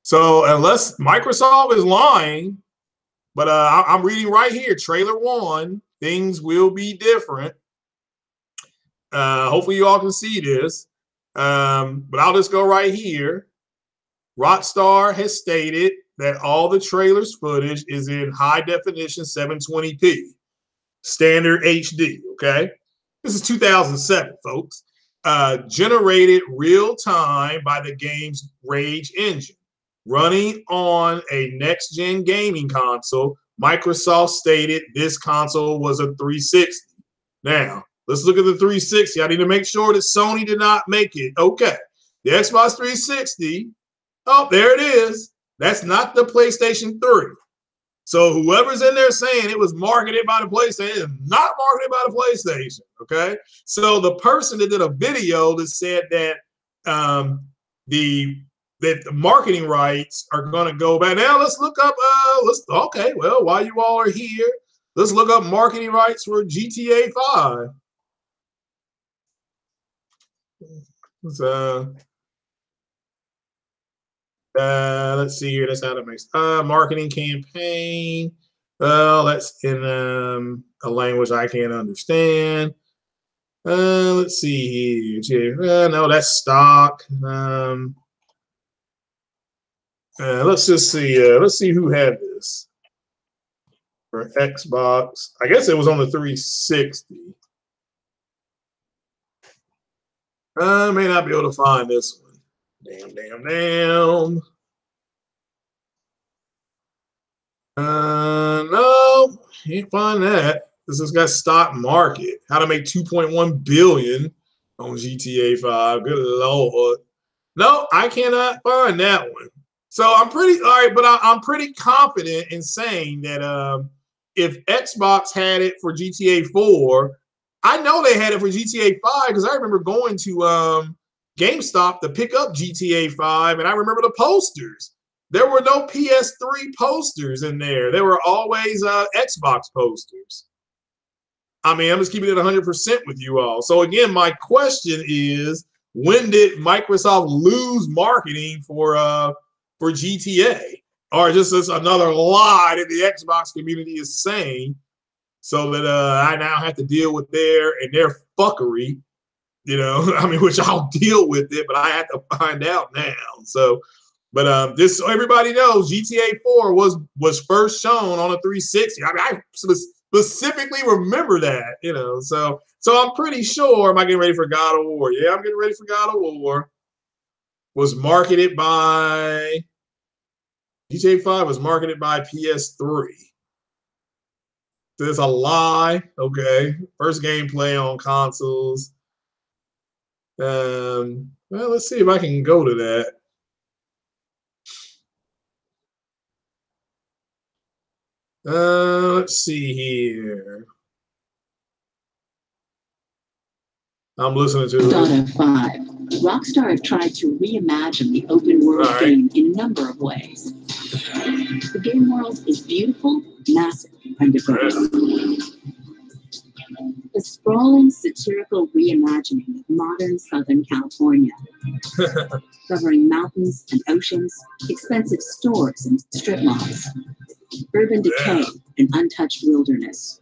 So unless Microsoft is lying, but I'm reading right here, trailer 1, things will be different. Hopefully you all can see this. But I'll just go right here. Rockstar has stated that all the trailer's footage is in high definition 720p, standard HD, okay? This is 2007, folks. Generated real time by the game's Rage engine. Running on a next-gen gaming console, Microsoft stated this console was a 360. Now, let's look at the 360. I need to make sure that Sony did not make it. Okay. The Xbox 360, oh, there it is. That's not the PlayStation 3. So whoever's in there saying it was marketed by the PlayStation is not marketed by the PlayStation, okay? So the person that did a video that said that the marketing rights are going to go back. Now let's look up, okay, well, while you all are here, let's look up marketing rights for GTA 5. Let's see here. That's how to make marketing campaign. That's in a language I can't understand. Let's see here. No, that's stock. Let's just see. Let's see who had this for Xbox. I guess it was on the 360. I may not be able to find this one. Damn. No, can't find that. This has got stock market. How to make 2.1 billion on GTA 5. Good Lord. No, I cannot find that one. So I'm pretty all right, but I'm pretty confident in saying that if Xbox had it for GTA 4, I know they had it for GTA 5 because I remember going to GameStop to pick up GTA 5, and I remember the posters. There were no PS3 posters in there. There were always Xbox posters. I mean, I'm just keeping it 100% with you all. So again, my question is, when did Microsoft lose marketing for GTA? Or just this another lie that the Xbox community is saying so that I now have to deal with their fuckery, you know, I mean, which I'll deal with it, but I have to find out now. So, but this, so everybody knows GTA 4 was first shown on a 360. I mean, I specifically remember that, you know. So I'm pretty sure. Am I getting ready for God of War? Yeah, I'm getting ready for God of War. Was marketed by GTA 5 was marketed by PS3. There's a lie. Okay, first gameplay on consoles. Well, let's see if I can go to that. Let's see here. I'm listening to Dota 5. Rockstar have tried to reimagine the open world game in a number of ways. The game world is beautiful, massive, and diverse. A sprawling satirical reimagining of modern Southern California, covering mountains and oceans, expensive stores and strip malls, urban decay and untouched wilderness,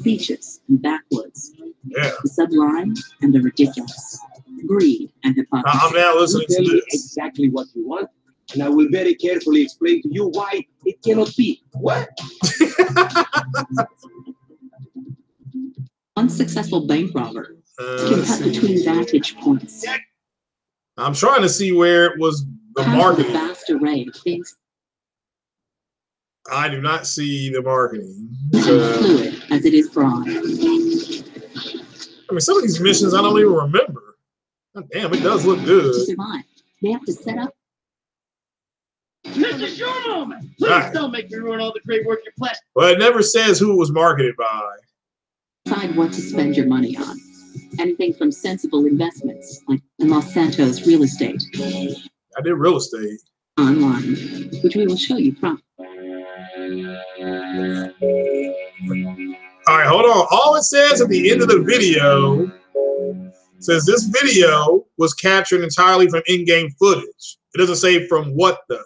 beaches and backwoods, the sublime and the ridiculous, greed and hypocrisy. I'm now listening to this. Exactly what you want, and I will very carefully explain to you why it cannot be. What? One successful bank robber can cut between vantage points. I'm trying to see where it was the marketing. A vast array of things. I do not see the marketing. Fluid as it is broad. I mean, some of these missions I don't even remember. God damn, it does look good. To survive, they have to set up. This is your moment. Please don't make me ruin all the great work you're planning. Well, it never says who it was marketed by. Decide what to spend your money on. Anything from sensible investments, like in Los Santos real estate. I did real estate. Online, which we will show you from. All right, hold on. All it says at the end of the video says this video was captured entirely from in-game footage. It doesn't say from what, though.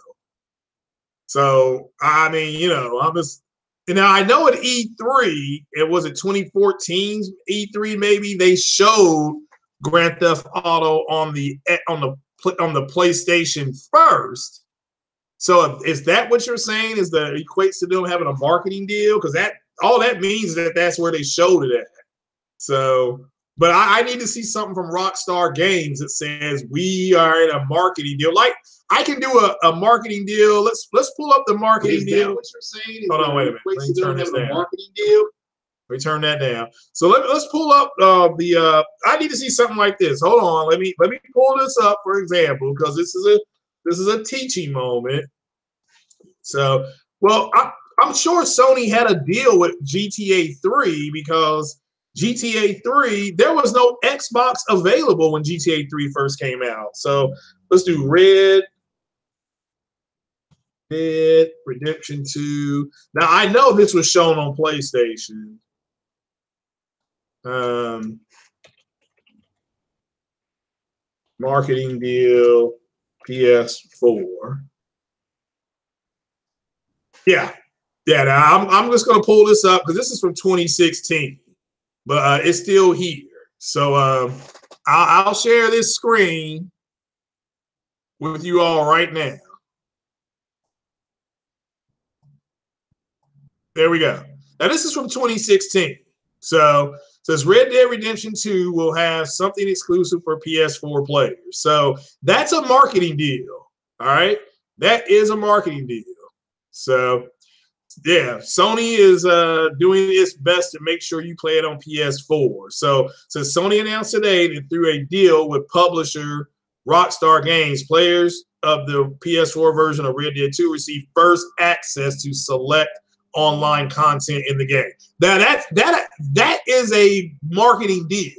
So, I mean, you know, I'm just... Now, I know at E3, it was at 2014's E3, maybe, they showed Grand Theft Auto on the PlayStation first. So is that what you're saying? Is that equates to them having a marketing deal? Because that all that means is that that's where they showed it at. So, but I need to see something from Rockstar Games that says we are in a marketing deal. Like I can do a marketing deal. Let's pull up the marketing deal. What you're saying? Hold on, wait a minute. Let me turn this down. Marketing deal. Let me turn that down. So let's pull up the. I need to see something like this. Hold on. Let me pull this up for example because this is a teaching moment. So, well, I'm sure Sony had a deal with GTA 3 because GTA 3, there was no Xbox available when GTA 3 first came out. So let's do Red Redemption 2. Now, I know this was shown on PlayStation. Marketing deal, PS4. Yeah. Now I'm just gonna pull this up because this is from 2016, but it's still here. So I'll share this screen with you all right now. There we go. Now this is from 2016. So it says Red Dead Redemption 2 will have something exclusive for PS4 players. So that's a marketing deal. All right. That is a marketing deal. So yeah, Sony is doing its best to make sure you play it on PS4. So Sony announced today that through a deal with publisher Rockstar Games, players of the PS4 version of Red Dead 2 receive first access to select online content in the game. Now that is a marketing deal.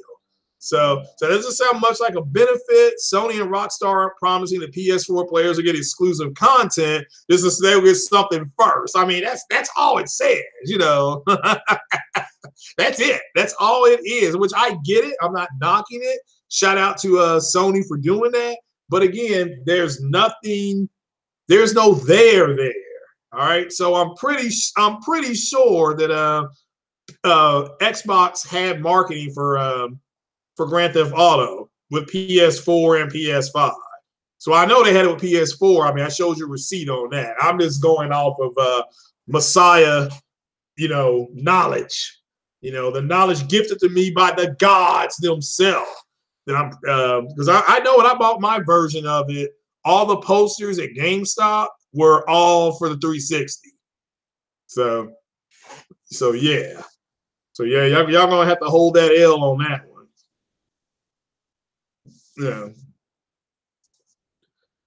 So that doesn't sound much like a benefit. Sony and Rockstar aren't promising that PS4 players will get exclusive content. This is they'll get something first. I mean, that's all it says, you know. That's it. That's all it is, which I get it. I'm not knocking it. Shout out to Sony for doing that. But again, there's nothing, there's no there. All right. So I'm pretty sure that Xbox had marketing for Grand Theft Auto with PS4 and PS5. So I know they had it with PS4. I mean, I showed you a receipt on that. I'm just going off of Messiah, you know, knowledge, you know, the knowledge gifted to me by the gods themselves. That I'm because I know when I bought my version of it, all the posters at GameStop were all for the 360. So yeah. So yeah, y'all gonna have to hold that L on that one. Yeah.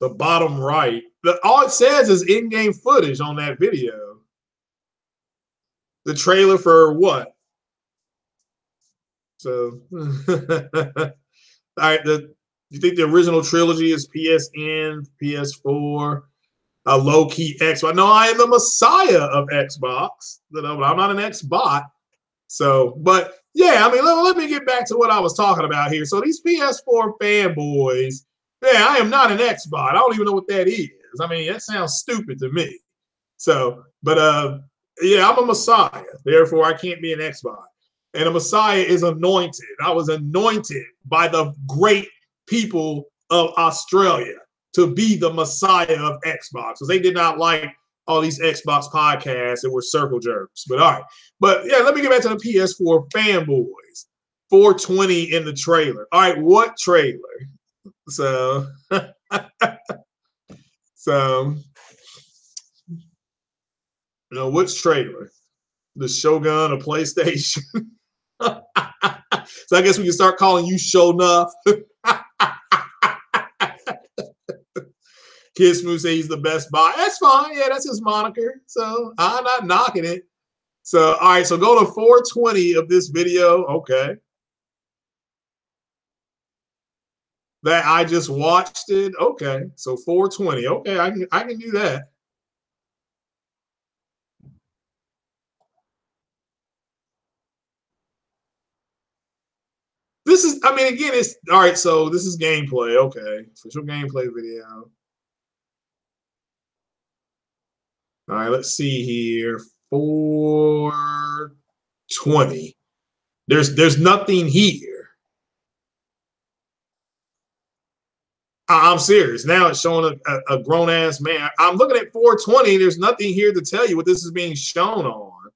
The bottom right. All it says is in-game footage on that video. The trailer for what? So, all right. You think the original trilogy is PSN, PS4, a low key Xbox? No, I am the messiah of Xbox. But I'm not an Xbot. So, but yeah, I mean, let me get back to what I was talking about here. So these PS4 fanboys, yeah, I am not an Xbot. I don't even know what that is. I mean, that sounds stupid to me. So, but yeah, I'm a messiah. Therefore, I can't be an Xbot. And a messiah is anointed. I was anointed by the great people of Australia to be the messiah of Xbox, because they did not like all these Xbox podcasts that were circle jerks. But all right. But yeah, let me get back to the PS4 fanboys. 420 in the trailer. All right, what trailer? So, so, you know, which trailer? The Shogun of PlayStation. So I guess we can start calling you Shonuff. Kid Smooth says he's the best buy. That's fine. Yeah, that's his moniker. So I'm not knocking it. So, all right. So go to 420 of this video. Okay. That I just watched it. Okay. So 420. Okay. I can do that. This is, I mean, again, it's all right. So this is gameplay. Okay. Official gameplay video. All right, let's see here. 420. There's nothing here. I'm serious. Now it's showing a grown-ass man. I'm looking at 420. There's nothing here to tell you what this is being shown on.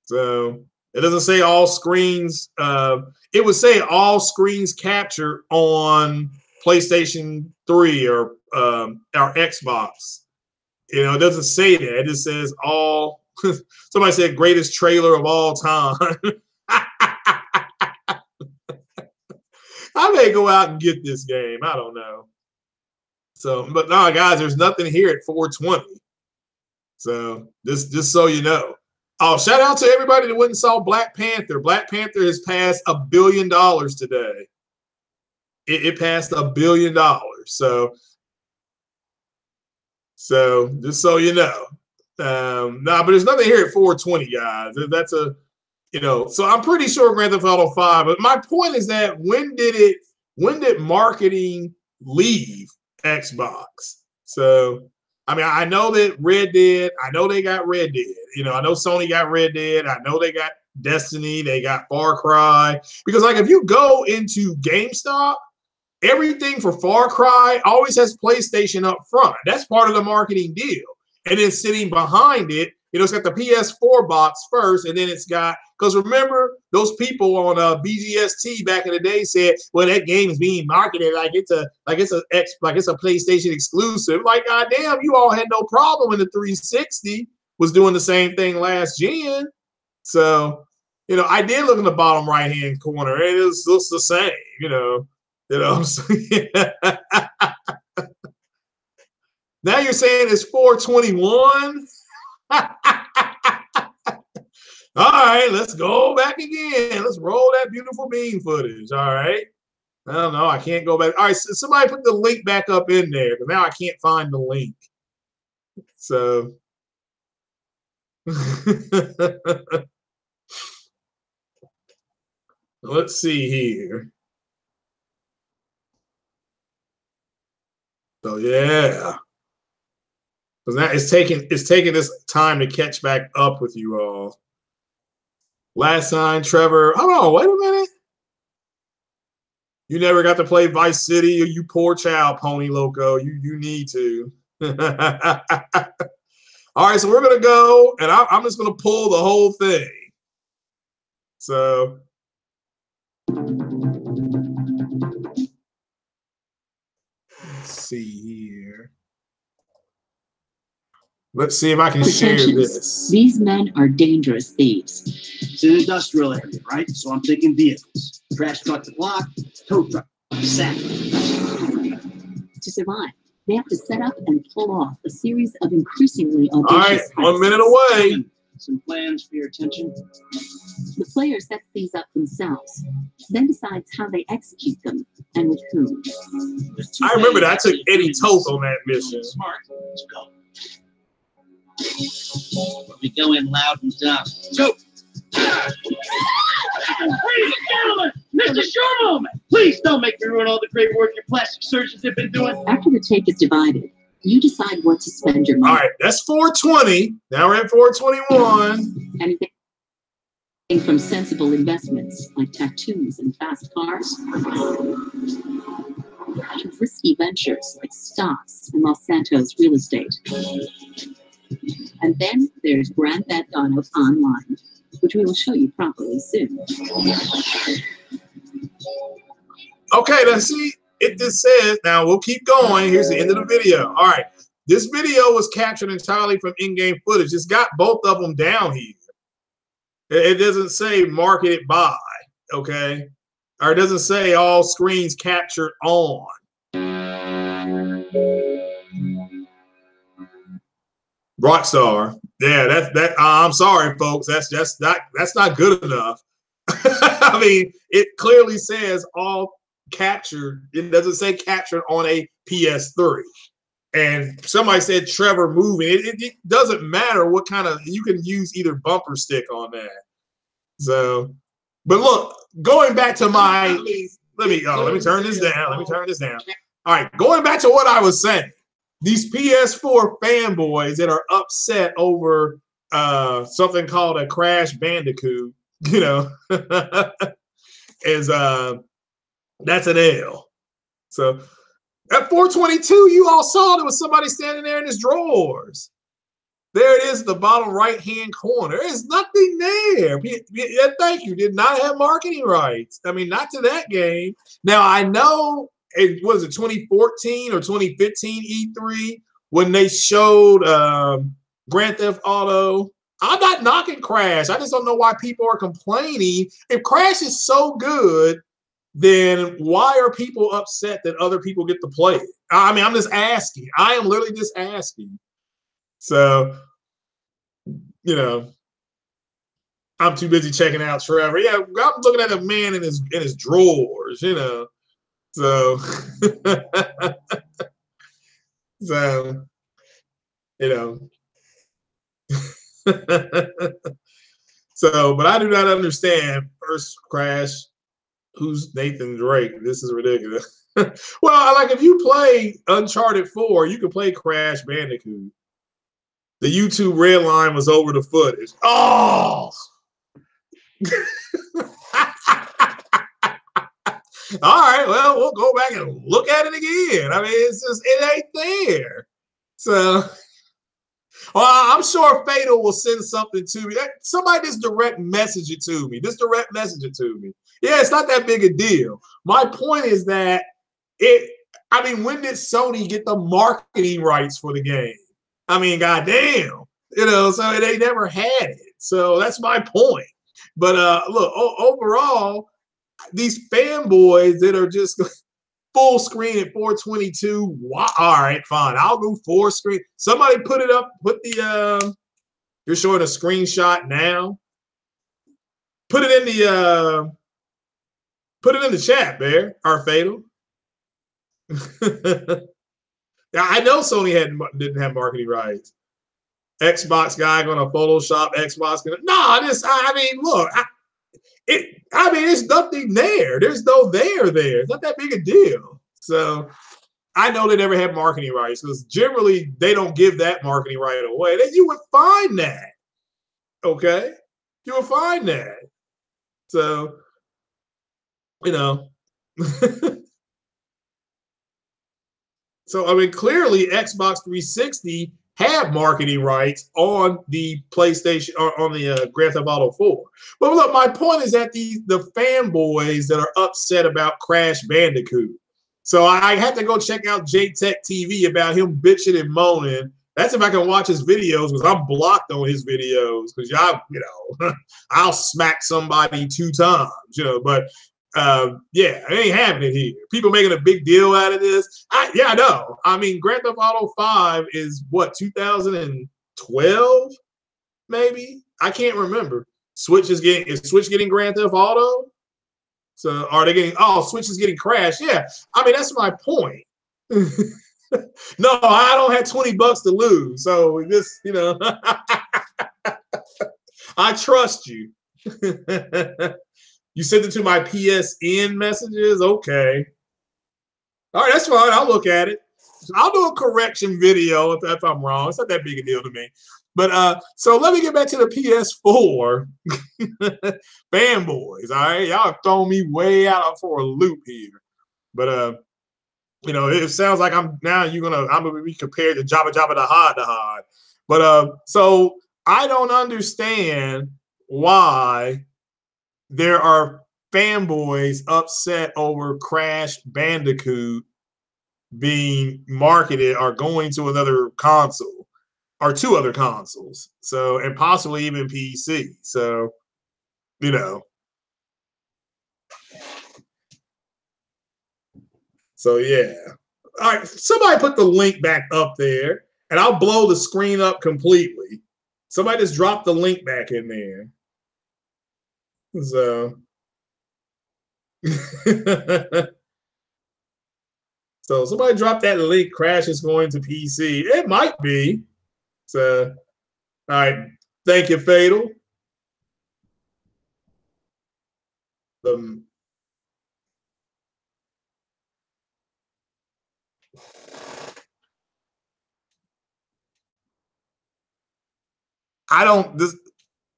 So it doesn't say all screens. It would say all screens captured on PlayStation 3 or Xbox. You know, it doesn't say that. It just says all. Somebody said greatest trailer of all time. I may go out and get this game. I don't know. So, but no, guys, there's nothing here at 420. So just so you know. Oh, shout out to everybody that went and saw Black Panther. Black Panther has passed $1 billion today. It passed $1 billion. So just so you know, but there's nothing here at 420, guys. That's a, you know, so I'm pretty sure Grand Theft Auto 5. But my point is that when did marketing leave Xbox? So I mean, I know that Red Dead. I know they got Red Dead. You know, I know Sony got Red Dead. I know they got Destiny. They got Far Cry. Because like if you go into GameStop, everything for Far Cry always has PlayStation up front. That's part of the marketing deal. And then sitting behind it, you know, it's got the PS4 box first, and then it's got, because remember, those people on BGST back in the day said, well, that game is being marketed like it's a PlayStation exclusive. Like, goddamn, you all had no problem when the 360 was doing the same thing last gen. So, you know, I did look in the bottom right-hand corner, and it looks the same, you know. You know what I'm saying? Now you're saying it's 421? All right, let's go back again. Let's roll that beautiful bean footage. All right. I don't know. I can't go back. All right, so somebody put the link back up in there, because now I can't find the link. So let's see here. So yeah, because now it's taking this time to catch back up with you all. Last time, Trevor. Hold on, wait a minute. You never got to play Vice City, you poor child, Pony Loco. You need to. All right, so we're gonna go, and I'm just gonna pull the whole thing. So. Let's see here. Let's see if I can share this. These men are dangerous thieves. It's an industrial area, right? So I'm thinking vehicles. Trash truck to block, tow truck, sack. To survive, they have to set up and pull off a series of increasingly audacious All right, 1 minute away. some plans for your attention. The player sets these up themselves, then decides how they execute them and with whom. I remember that. I took Eddie Toth on that mission. Smart. Let's go. We go in loud and dumb. So, ladies and gentlemen, this is your moment. Please don't make me ruin all the great work your plastic surgeons have been doing. After the take is divided, you decide what to spend your money. All right, that's 420. Now we're at 421. Anything from sensible investments like tattoos and fast cars, to risky ventures like stocks and Los Santos real estate. And then there's Grand Theft Auto Online, which we will show you properly soon. Okay, let's see. It just says, now we'll keep going. Here's the end of the video. All right. This video was captured entirely from in-game footage. It's got both of them down here. It doesn't say marketed by, okay? Or it doesn't say all screens captured on. Rockstar. Yeah, that. I'm sorry, folks. That's not good enough. I mean, it clearly says all captured. It doesn't say captured on a PS3. And somebody said Trevor moving. It doesn't matter what kind of, you can use either bumper stick on that. So, but look, going back to my, let me turn this down. Let me turn this down. All right, going back to what I was saying. These PS4 fanboys that are upset over something called a Crash Bandicoot, you know, is that's an L. So at 422, you all saw there was somebody standing there in his drawers. There it is, the bottom right-hand corner. There's nothing there. Yeah, thank you. Did not have marketing rights. I mean, not to that game. Now, I know it was 2014 or 2015 E3 when they showed Grand Theft Auto. I'm not knocking Crash. I just don't know why people are complaining. If Crash is so good, then why are people upset that other people get to play it? I mean, I'm just asking. I am literally just asking. So, you know, I'm too busy checking out Trevor. Yeah, I'm looking at a man in his drawers, you know. So, so, you know. So, but I do not understand. First Crash, who's Nathan Drake? This is ridiculous. Well, like if you play Uncharted 4, you can play Crash Bandicoot. The YouTube red line was over the footage. Oh! All right, well, we'll go back and look at it again. I mean, it's just, it ain't there. So, well, I'm sure Fatal will send something to me. Somebody just direct message it to me. Just direct message it to me. Yeah, it's not that big a deal. My point is that I mean, when did Sony get the marketing rights for the game? I mean, goddamn, you know, so they never had it. So that's my point. But look, overall, these fanboys that are just full screen at 422. All right, fine. I'll do full screen. Somebody put it up. Put the you're showing a screenshot now. Put it in the chat, Bear. Our Fatal. I know Sony didn't have marketing rights. Xbox guy going to Photoshop Xbox. I mean, look, I mean, there's nothing there. There's no there. It's not that big a deal. So I know they never had marketing rights because generally they don't give that marketing right away. Then you would find that. Okay? You would find that. So, you know. So, I mean, clearly Xbox 360 had marketing rights on the PlayStation or on the Grand Theft Auto 4. But look, my point is that the fanboys that are upset about Crash Bandicoot. So I had to go check out JTech TV about him bitching and moaning. That's if I can watch his videos because I'm blocked on his videos because y'all, you know, I'll smack somebody 2 times, you know, but yeah, it ain't happening here. People making a big deal out of this. Yeah, I know. I mean, Grand Theft Auto 5 is what, 2012, maybe? I can't remember. Is Switch getting Grand Theft Auto? So are they getting? Oh, Switch is getting Crash. Yeah, I mean that's my point. No, I don't have $20 to lose. So this, I trust you. You sent it to my PSN messages. Okay. All right, that's fine. I'll look at it. I'll do a correction video if I'm wrong. It's not that big a deal to me. But so let me get back to the PS4 fanboys. All right, y'all have thrown me way out for a loop here. But it sounds like I'm gonna be compared to Jabba Jabba the Hutt. But so I don't understand why there are fanboys upset over Crash Bandicoot being marketed or going to another console or two other consoles. So, and possibly even PC. So, So yeah. All right, somebody put the link back up there and I'll blow the screen up completely. Somebody just dropped the link back in there. So so somebody dropped that link. Crash is going to PC. It might be. So all right. Thank you, Fatal.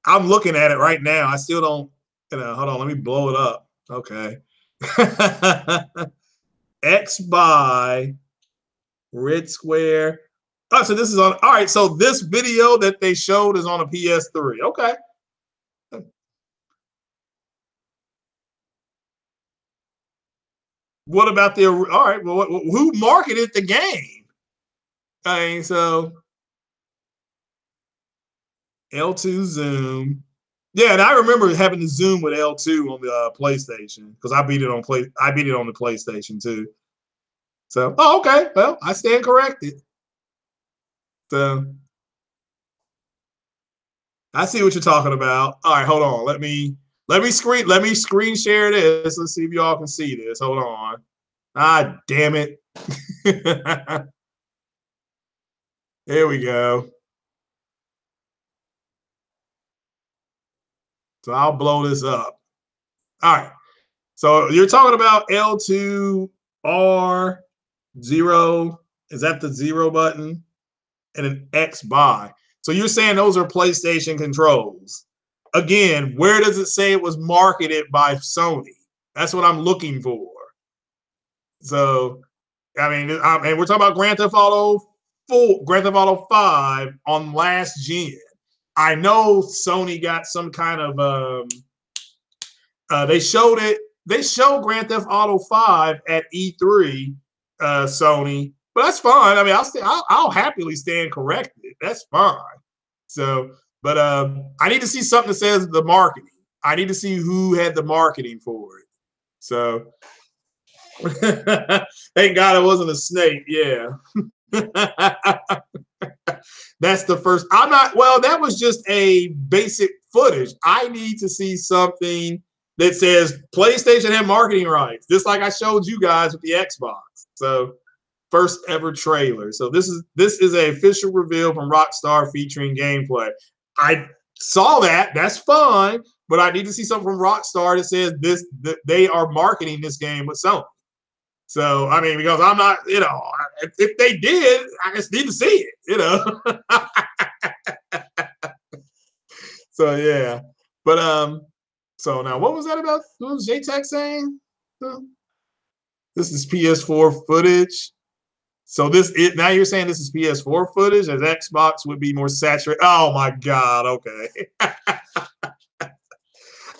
I'm looking at it right now. I still don't, hold on, let me blow it up. Okay. X by Red Square. Oh, so this is on. All right. So this video that they showed is on a PS3. Okay. What about the? All right. Well, who marketed the game? I mean, so L2 zoom. Yeah, and I remember having to zoom with L2 on the PlayStation because I beat it on the PlayStation too. So, oh, okay. Well, I stand corrected. So, I see what you're talking about. All right, hold on. Let me screen share this. Let's see if y'all can see this. Hold on. Ah, damn it. There we go. So I'll blow this up. All right. So you're talking about L2R0. Is that the 0 button? And an X by. So you're saying those are PlayStation controls. Again, where does it say it was marketed by Sony? That's what I'm looking for. So, I mean, and we're talking about Grand Theft Auto 5 on last gen. I know Sony got some kind of they showed Grand Theft Auto 5 at E3, Sony, but that's fine. I mean, I'll happily stand corrected. That's fine. So, but I need to see something that says the marketing. I need to see who had the marketing for it. So, thank God it wasn't a snake. Yeah. That's the first. That was just a basic footage. I need to see something that says PlayStation had marketing rights, just like I showed you guys with the Xbox. So, first ever trailer. So this is an official reveal from Rockstar featuring gameplay. I saw that. That's fine, but I need to see something from Rockstar that says that they are marketing this game with Sony. So, I mean, because I'm not, if they did, I just need to see it, So, yeah. But, so now what was that about? What was JTech saying? This is PS4 footage. So now you're saying this is PS4 footage, as Xbox would be more saturated. Oh my God. Okay.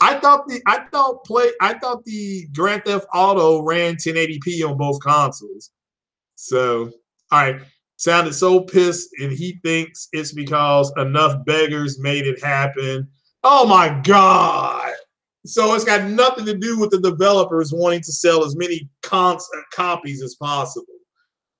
I thought the Grand Theft Auto ran 1080p on both consoles. So, all right, sounded so pissed, and he thinks it's because enough beggars made it happen. Oh my God! So it's got nothing to do with the developers wanting to sell as many copies as possible.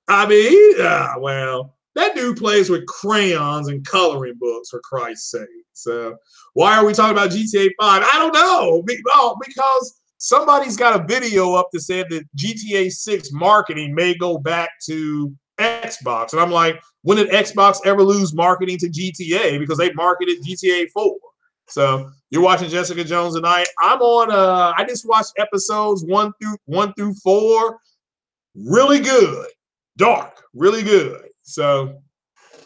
I mean, well, that dude plays with crayons and coloring books, for Christ's sake. So why are we talking about GTA 5? I don't know. Because somebody's got a video up that said that GTA 6 marketing may go back to Xbox. And I'm like, when did Xbox ever lose marketing to GTA? Because they marketed GTA 4. So you're watching Jessica Jones tonight. I'm on I just watched episodes 1 through 4. Really good. Dark. Really good. So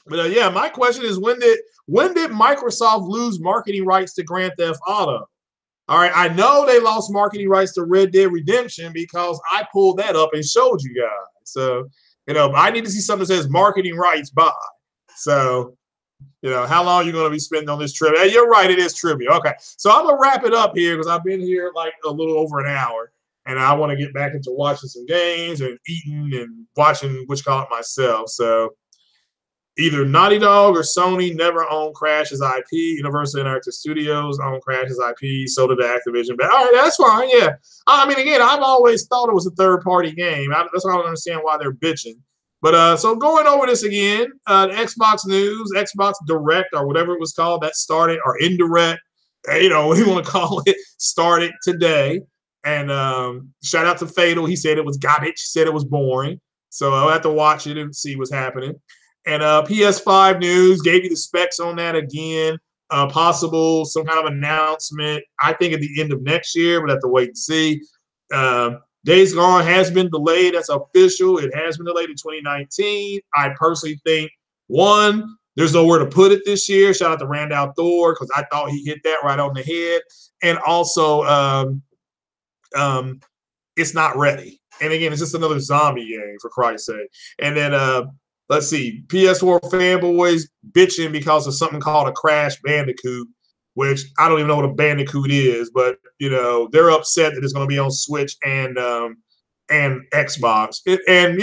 but yeah, my question is when did Microsoft lose marketing rights to Grand Theft Auto? All right, I know they lost marketing rights to Red Dead Redemption because I pulled that up and showed you guys. So, I need to see something that says marketing rights by. So, how long are you going to be spending on this trivia? Hey, you're right, it is trivia. Okay, so I'm going to wrap it up here because I've been here like a little over an hour, and I want to get back into watching some games and eating and watching myself. So, either Naughty Dog or Sony never owned Crash's IP. Universal Interactive Studios owned Crash's IP. So did Activision. But all right, that's fine. Yeah. I mean, again, I've always thought it was a third-party game. That's why I don't understand why they're bitching. But so going over this again, the Xbox News, Xbox Direct, or whatever it was called, that started, or Indirect, what do you want to call it, started today. And shout out to Fatal. He said it was garbage. He said it was boring. So I'll have to watch it and see what's happening. And PS5 news, gave you the specs on that again. Possible some kind of announcement, I think at the end of next year. We'll have to wait and see. Days Gone has been delayed. That's official. It has been delayed to 2019. I personally think, one, there's nowhere to put it this year. Shout out to Randall Thor because I thought he hit that right on the head. And also, it's not ready. And again, it's just another zombie game, for Christ's sake. And then let's see, PS4 fanboys bitching because of something called a Crash Bandicoot, which I don't even know what a Bandicoot is, but they're upset that it's going to be on Switch and Xbox, and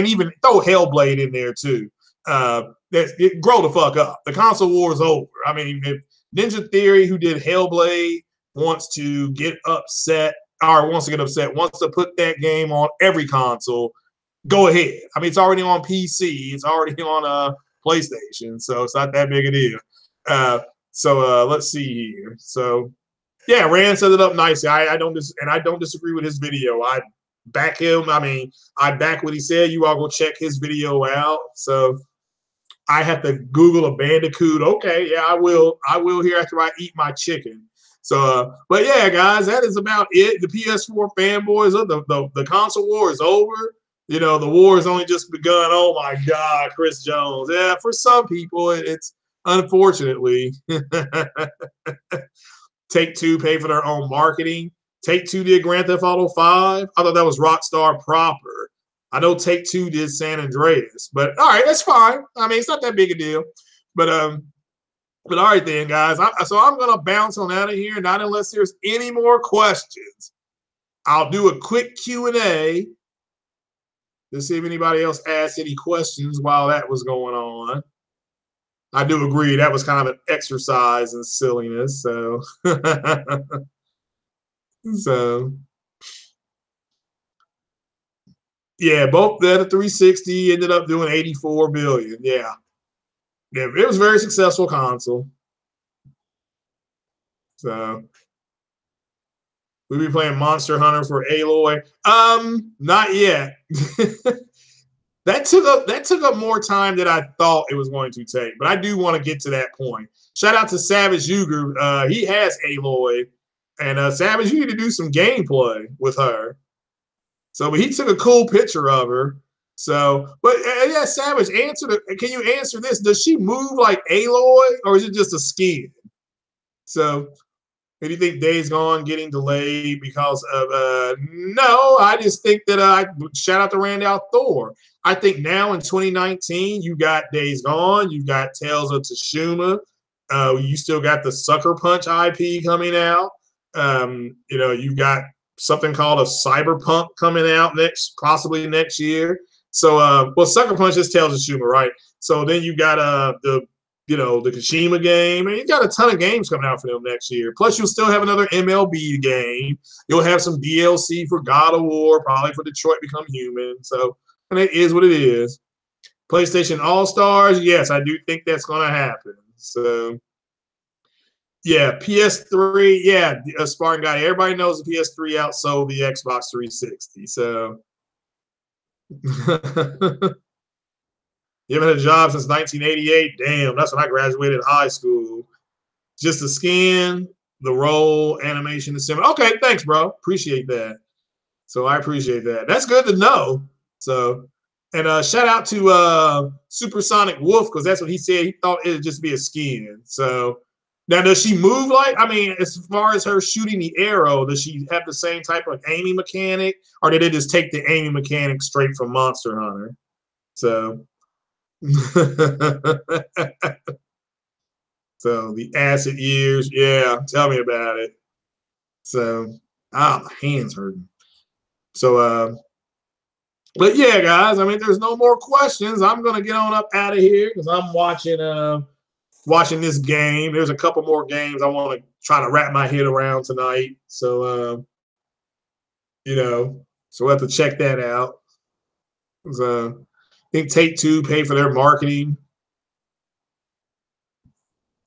even throw Hellblade in there too. Grow the fuck up. The console war is over. I mean, if Ninja Theory, who did Hellblade, wants to get upset, wants to put that game on every console, go ahead. I mean, it's already on PC. It's already on PlayStation, so it's not that big a deal. So let's see here. So yeah, Rand set it up nicely. I don't disagree with his video. I back him. I mean, I back what he said. You all go check his video out. So I have to Google a Bandicoot. Okay, yeah, I will here after I eat my chicken. So, but yeah, guys, that is about it. The PS4 fanboys, the console war is over. The war has only just begun. Oh my God, Chris Jones. Yeah, for some people, it's unfortunately Take-Two pay for their own marketing. Take-Two did Grand Theft Auto 5. I thought that was Rockstar proper. I know Take-Two did San Andreas, but all right, that's fine. I mean, it's not that big a deal. But all right then, guys. So I'm gonna bounce on out of here, not unless there's any more questions. I'll do a quick Q&A to see if anybody else asked any questions while that was going on. I do agree that was kind of an exercise in silliness. So, yeah, both the 360 ended up doing 84 billion. Yeah, it was a very successful console. So we'll be playing Monster Hunter for Aloy. Not yet. That took up more time than I thought it was going to take, but I do want to get to that point. Shout out to Savage Yuger. He has Aloy, and Savage, you need to do some gameplay with her. So, but he took a cool picture of her. So, but yeah, Savage, can you answer this? Does she move like Aloy, or is it just a skin? So, do you think Days Gone getting delayed because of no, I just think that shout out to Randall Thor. I think now in 2019, you got Days Gone, you've got Tales of Tsushima, you still got the Sucker Punch IP coming out. You've got something called a Cyberpunk coming out possibly next year. So well, Sucker Punch is Tales of Tsushima, right? So then you got the Kashima game, and you got a ton of games coming out for them next year. Plus, you'll still have another MLB game. You'll have some DLC for God of War, probably for Detroit Become Human. So, and it is what it is. PlayStation All-Stars, yes, I do think that's going to happen. So, Yeah, PS3. Yeah, Spartan guy. Everybody knows the PS3 outsold the Xbox 360. So, given a job since 1988. Damn, that's when I graduated high school. Just the skin, the role, animation, the similar. Okay, thanks, bro. Appreciate that. So I appreciate that. That's good to know. So, and shout out to Supersonic Wolf because that's what he said. He thought it'd just be a skin. So now, does she move like? I mean, as far as her shooting the arrow, does she have the same type of aiming mechanic, or did they just take the aiming mechanic straight from Monster Hunter? So, so the acid years, yeah. Tell me about it. So, my hands hurting. So, but yeah, guys, I mean, there's no more questions. I'm gonna get on up out of here because I'm watching this game. There's a couple more games I want to try to wrap my head around tonight. So so we'll have to check that out. I think Take-Two paid for their marketing.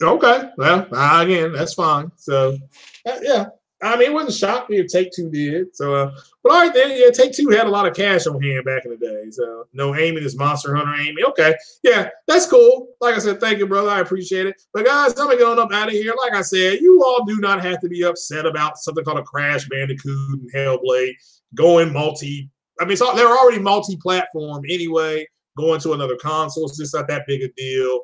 Okay, well, again, that's fine. So yeah, I mean, it wasn't shocking if Take-Two did. So, but all right then, yeah, Take-Two had a lot of cash on hand back in the day. So no aiming is Monster Hunter aiming. Okay, yeah, that's cool. Like I said, thank you, brother. I appreciate it. But guys, I'm gonna get on up out of here. Like I said, you all do not have to be upset about something called a Crash Bandicoot and Hellblade going multi. I mean, so they're already multi-platform anyway. Going to another console, it's just not that big a deal.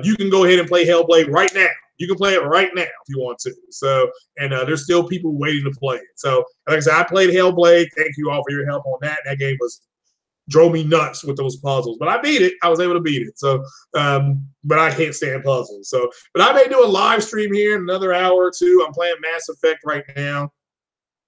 You can go ahead and play Hellblade right now. You can play it right now if you want to. So, and there's still people waiting to play it. So, like I said, I played Hellblade. Thank you all for your help on that. That game drove me nuts with those puzzles, but I beat it. I was able to beat it. So, but I can't stand puzzles. So, but I may do a live stream here in another hour or two. I'm playing Mass Effect right now.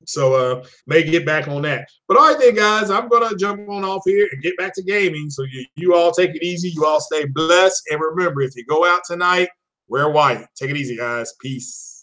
So may get back on that. But all right then, guys, I'm gonna jump on off here and get back to gaming. So you all take it easy. You all stay blessed. And remember, if you go out tonight, wear white. Take it easy, guys. Peace.